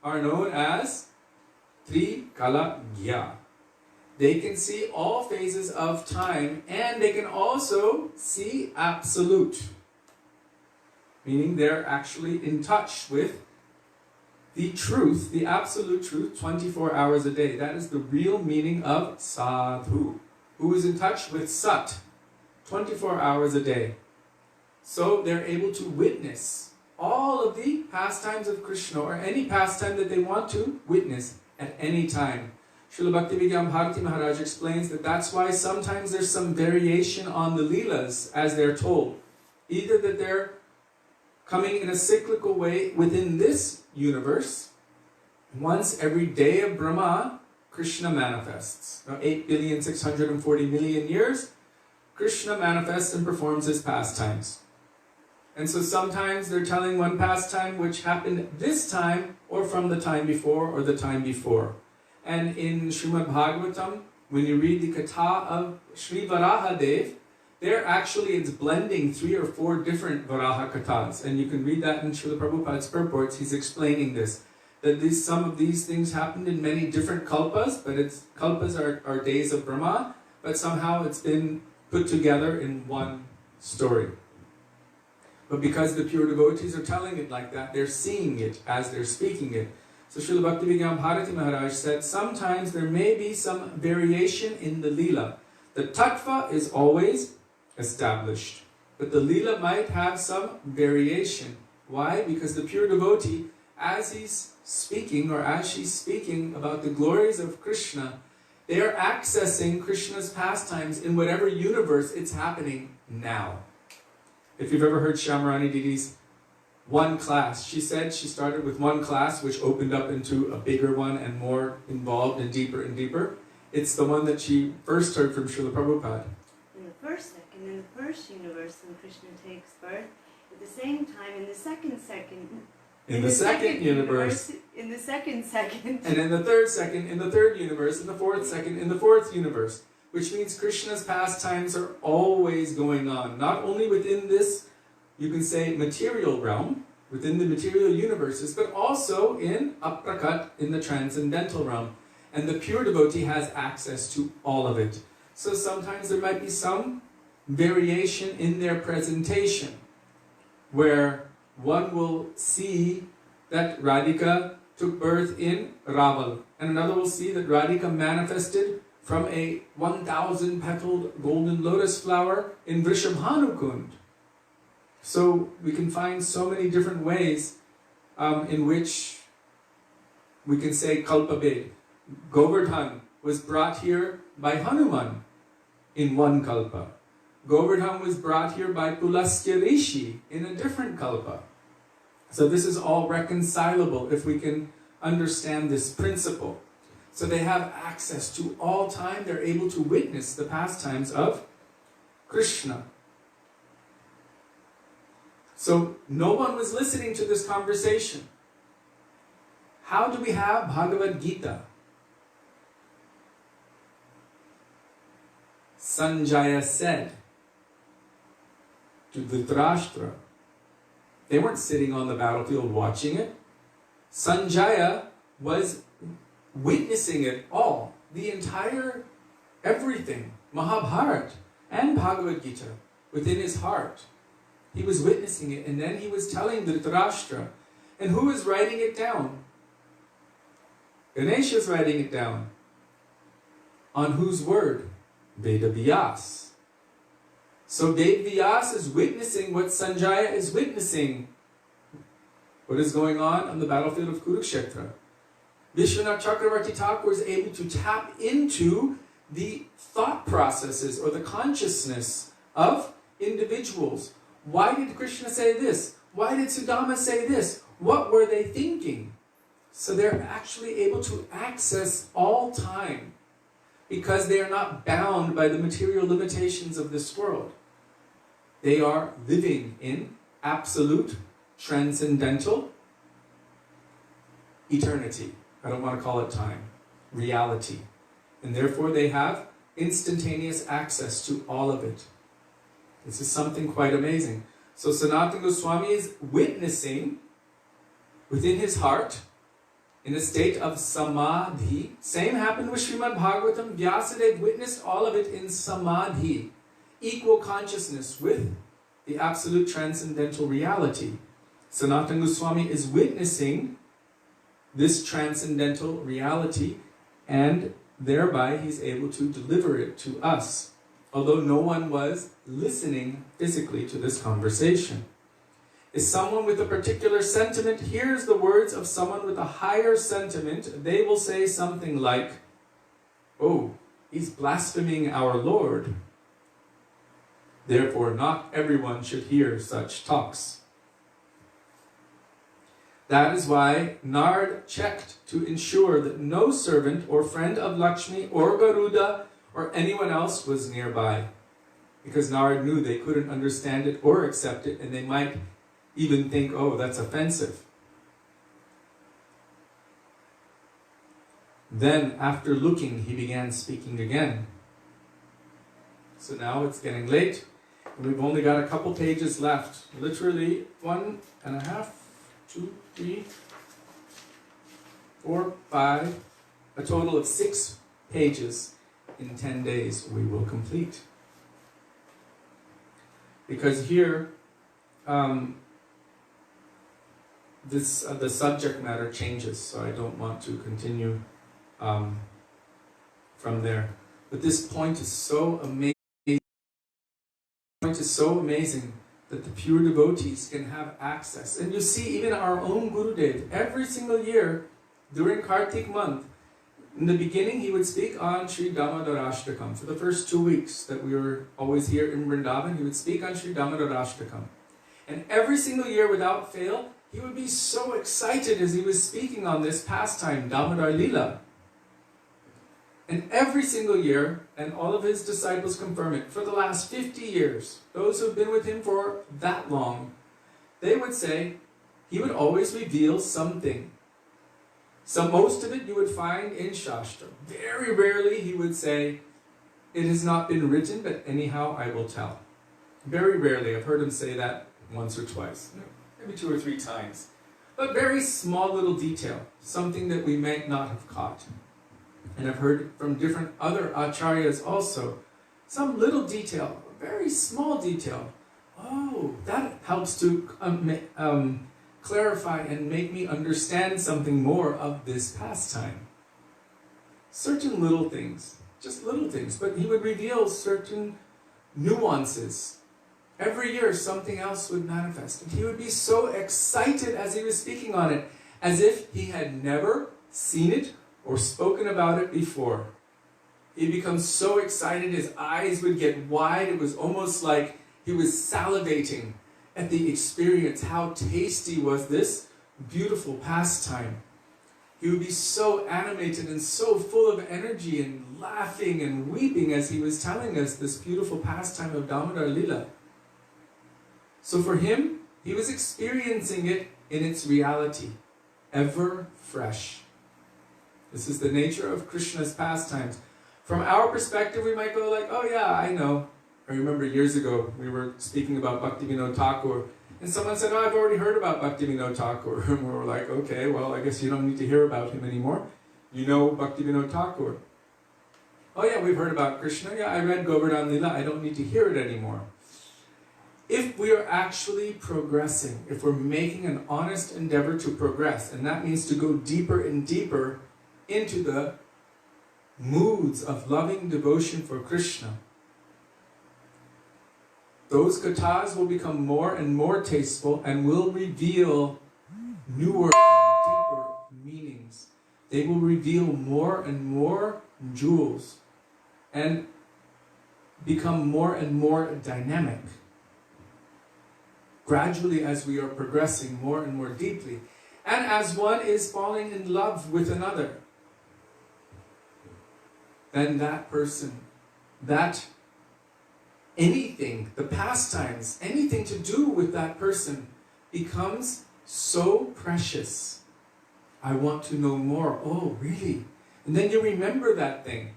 are known as Trikalagya. They can see all phases of time and they can also see absolute. Meaning they're actually in touch with the truth, the absolute truth, 24 hours a day. That is the real meaning of sadhu, who is in touch with sat, 24 hours a day. So they're able to witness all of the pastimes of Krishna, or any pastime that they want to witness at any time. Srila Bhaktivedanta Maharaja explains that that's why sometimes there's some variation on the leelas as they're told. Either that they're coming in a cyclical way within this universe. Once every day of Brahma, Krishna manifests. Now 8,640,000,000 years, Krishna manifests and performs his pastimes. And so sometimes they're telling one pastime which happened this time, or from the time before, or the time before. And in Srimad Bhagavatam, when you read the Katha of Sri Varahadev, there actually it's blending 3 or 4 different Varaha Kathas. And you can read that in Srila Prabhupada's purports. He's explaining this. That some of these things happened in many different kalpas, but kalpas are days of Brahma, but somehow it's been put together in one story. But because the pure devotees are telling it like that, they're seeing it as they're speaking it. So Srila Bhaktivedanta Maharaj said, sometimes there may be some variation in the lila. The tattva is always established, but the lila might have some variation. Why? Because the pure devotee, as he's speaking, or as she's speaking about the glories of Krishna, they are accessing Krishna's pastimes in whatever universe it's happening now. If you've ever heard Shyamrani Didi's one class, she said she started with one class which opened up into a bigger one and more involved and deeper. It's the one that she first heard from Srila Prabhupada. In the first universe, when Krishna takes birth, at the same time, in the second in the second universe, in the second, and in the third second, in the third universe, in the fourth second, in the fourth universe, which means Krishna's pastimes are always going on, not only within this, you can say, material realm, within the material universes, but also in aprakat, in the transcendental realm. And the pure devotee has access to all of it. So sometimes there might be some variation in their presentation, where one will see that Radhika took birth in Raval, and another will see that Radhika manifested from a 1,000-petaled golden lotus flower in Vrishabhanukund. So we can find so many different ways in which we can say Kalpabhed. Govardhan was brought here by Hanuman in one kalpa. Govardhan was brought here by Pulastya Rishi in a different kalpa. So this is all reconcilable if we can understand this principle. So they have access to all time. They're able to witness the pastimes of Krishna. So no one was listening to this conversation. How do we have Bhagavad Gita? Sanjaya said to Dhritarashtra, they weren't sitting on the battlefield watching it. Sanjaya was witnessing it all, the entire everything, Mahabharata and Bhagavad Gita, within his heart. He was witnessing it, and then he was telling Dhritarashtra. And who is writing it down? Ganesha is writing it down. On whose word? Veda Vyas. So Ved Vyas is witnessing what Sanjaya is witnessing. What is going on the battlefield of Kurukshetra. Vishwanath Chakravarti Thakur is able to tap into the thought processes or the consciousness of individuals. Why did Krishna say this? Why did Sudama say this? What were they thinking? So they're actually able to access all time because they are not bound by the material limitations of this world. They are living in absolute, transcendental eternity. I don't want to call it time. Reality. And therefore they have instantaneous access to all of it. This is something quite amazing. So Sanatan Goswami is witnessing within his heart in a state of samadhi. Same happened with Srimad Bhagavatam. Vyasadeva witnessed all of it in samadhi. Equal consciousness with the absolute transcendental reality. Sanatan Goswami is witnessing this transcendental reality, and thereby he's able to deliver it to us, although no one was listening physically to this conversation. Is someone with a particular sentiment hears the words of someone with a higher sentiment, they will say something like, "Oh, he's blaspheming our Lord. Therefore, not everyone should hear such talks." That is why Nard checked to ensure that no servant or friend of Lakshmi or Garuda or anyone else was nearby. Because Nard knew they couldn't understand it or accept it, and they might even think, oh, that's offensive. Then, after looking, he began speaking again. So now it's getting late, and we've only got a couple pages left. Literally 1.5, 2, 3, 4, 5, a total of 6 pages in 10 days we will complete. Because here, the subject matter changes, so I don't want to continue from there. But this point is so amazing. Point is so amazing that the pure devotees can have access. And you see, even our own Gurudev, every single year during Kartik month, in the beginning he would speak on Sri Damodarashtakam. For the first 2 weeks that we were always here in Vrindavan, he would speak on Sri Damodarashtakam. And every single year without fail, he would be so excited as he was speaking on this pastime, Damodar Lila. And every single year, and all of his disciples confirm it, for the last 50 years, those who have been with him for that long, they would say, he would always reveal something. So most of it you would find in Shastra. Very rarely he would say, it has not been written, but anyhow I will tell. Very rarely. I've heard him say that once or twice, maybe 2 or 3 times. But very small little detail, something that we might not have caught. And I've heard from different other acharyas also, some little detail, a very small detail. Oh, that helps to clarify and make me understand something more of this pastime. Certain little things, just little things, but he would reveal certain nuances. Every year something else would manifest, and he would be so excited as he was speaking on it, as if he had never seen it or spoken about it before. He becomes so excited, his eyes would get wide. It was almost like he was salivating at the experience. How tasty was this beautiful pastime. He would be so animated and so full of energy and laughing and weeping as he was telling us this beautiful pastime of Damodar Lila. So for him, he was experiencing it in its reality, ever fresh. This is the nature of Krishna's pastimes. From our perspective, we might go like, oh yeah, I know. I remember years ago, we were speaking about Bhaktivedanta Thakur, and someone said, oh, I've already heard about Bhaktivedanta Thakur. And we were like, okay, well, I guess you don't need to hear about him anymore. You know Bhaktivedanta Thakur. Oh yeah, we've heard about Krishna. Yeah, I read Govardhan Lila. I don't need to hear it anymore. If we are actually progressing, if we're making an honest endeavor to progress, and that means to go deeper and deeper into the moods of loving devotion for Krishna, those kathas will become more and more tasteful and will reveal newer and deeper meanings. They will reveal more and more jewels and become more and more dynamic. Gradually, as we are progressing more and more deeply, and as one is falling in love with another, then that person, that anything, the pastimes, anything to do with that person becomes so precious. I want to know more. Oh, really? And then you remember that thing.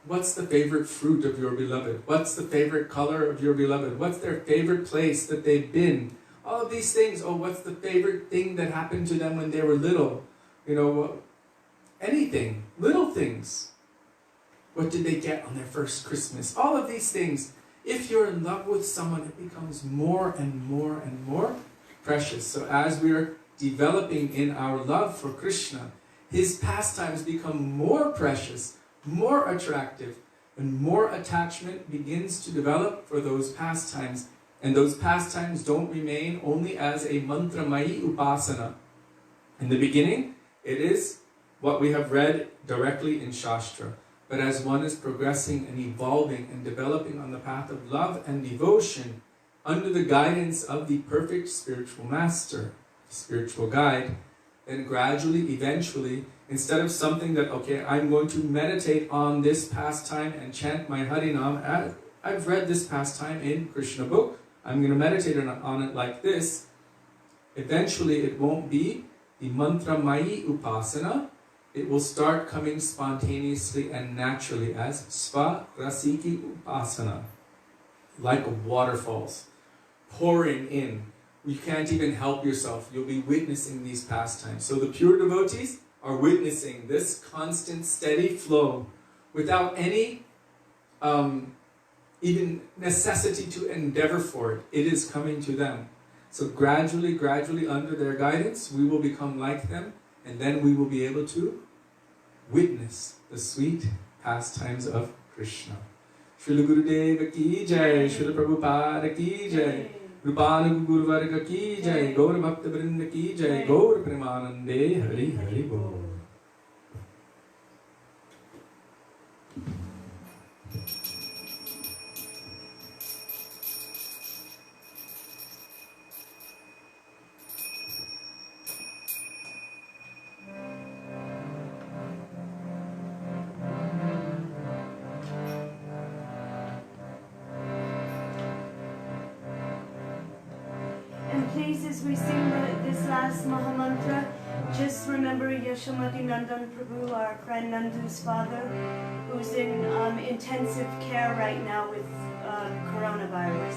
What's the favorite fruit of your beloved? What's the favorite color of your beloved? What's their favorite place that they've been? All of these things. Oh, what's the favorite thing that happened to them when they were little? You know, anything. Little things. What did they get on their first Christmas? All of these things. If you're in love with someone, it becomes more and more and more precious. So as we're developing in our love for Krishna, his pastimes become more precious, more attractive, and more attachment begins to develop for those pastimes. And those pastimes don't remain only as a mantramayi upasana. In the beginning, it is what we have read directly in Shastra. But as one is progressing and evolving and developing on the path of love and devotion, under the guidance of the perfect spiritual master, spiritual guide, then gradually, eventually, instead of something that, okay, I'm going to meditate on this pastime and chant my Harinam, I've read this pastime in Krishna book, I'm going to meditate on it like this. Eventually, it won't be the mantramayi upasana. It will start coming spontaneously and naturally as sva rasiki upasana, like waterfalls pouring in. You can't even help yourself. You'll be witnessing these pastimes. So the pure devotees are witnessing this constant, steady flow without any even necessity to endeavor for it. It is coming to them. So gradually, under their guidance, we will become like them, and then we will be able to witness the sweet pastimes of Krishna. Srila Gurudev ki jai, Srila Prabhupada ki jai, Rupanuga Guruvarga ki jai, Gaur Bhaktivedanta ki jai, Gaur Premanande Hari Hari Bol. Please, as we sing this last Mahamantra, just remember Yashamati Nandan Prabhu, our friend Nandu's father, who's in intensive care right now with coronavirus.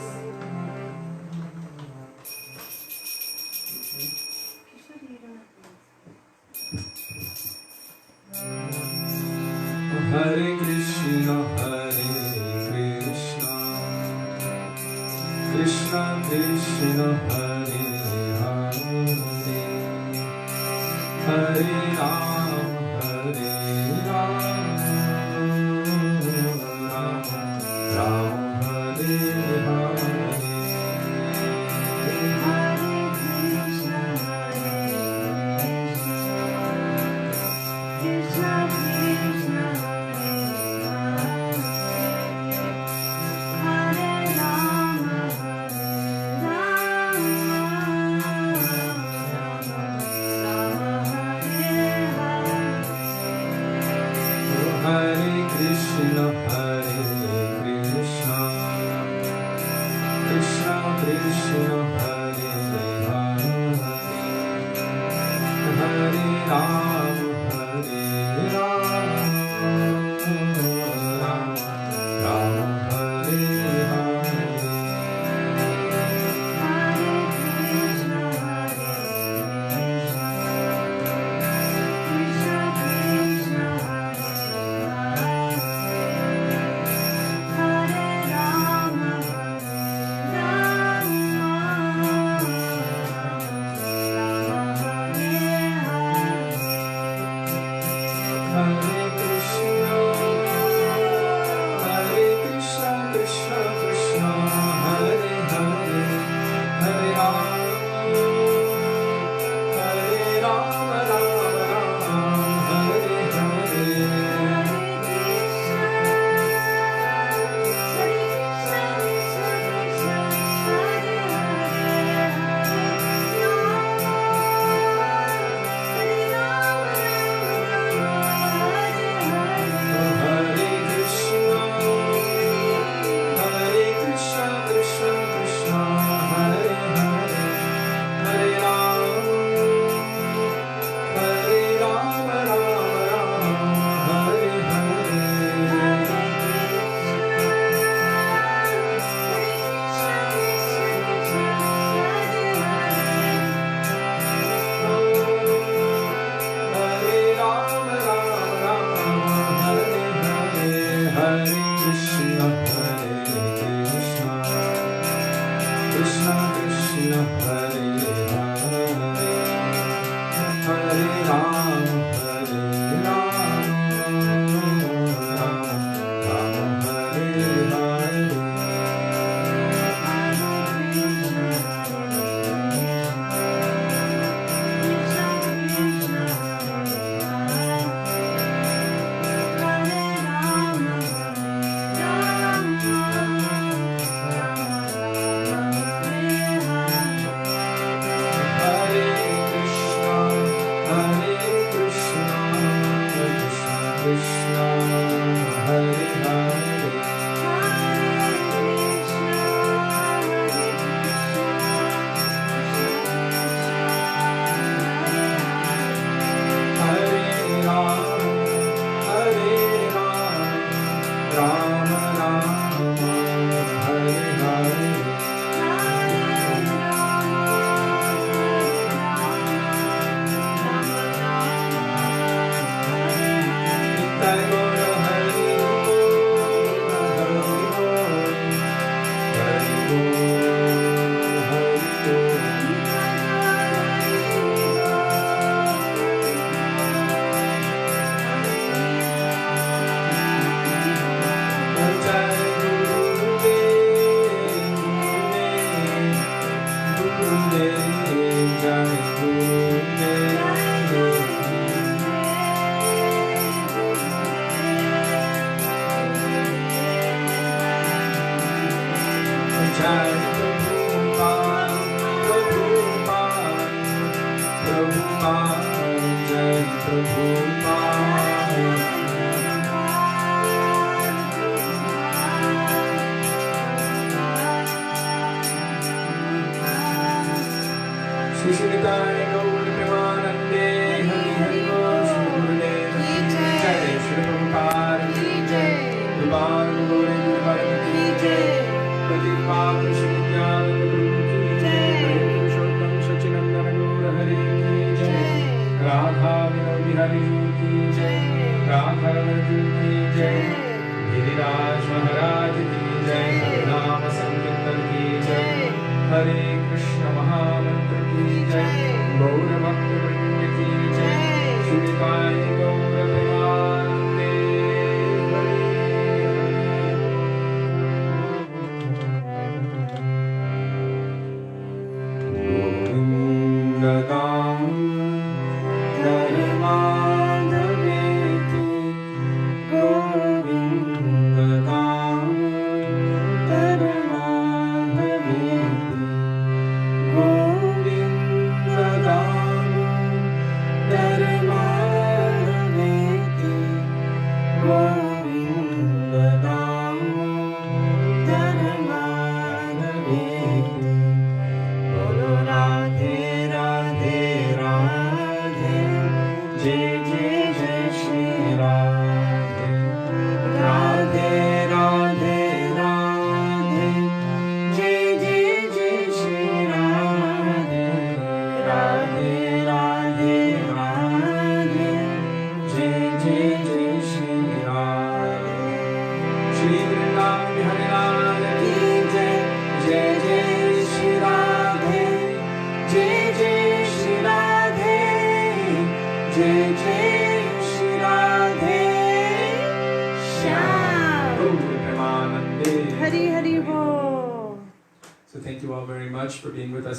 Hare Krishna, Hare Krishna, Krishna Krishna, Hare Hare Ram, Hare Ram, Ram Ram, Hare Hare.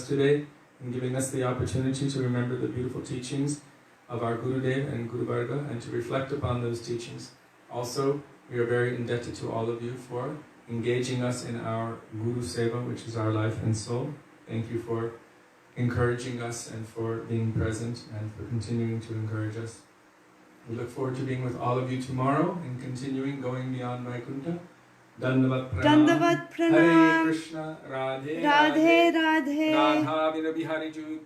Today and giving us the opportunity to remember the beautiful teachings of our Gurudev and Guru Varga and to reflect upon those teachings. Also, we are very indebted to all of you for engaging us in our Guru Seva, which is our life and soul. Thank you for encouraging us and for being present and for continuing to encourage us. We look forward to being with all of you tomorrow and continuing going beyond Vaikuntha. Dandavat Pranam. Hare Krishna, Radhe Radhe, Radha Vina Bihari Ju.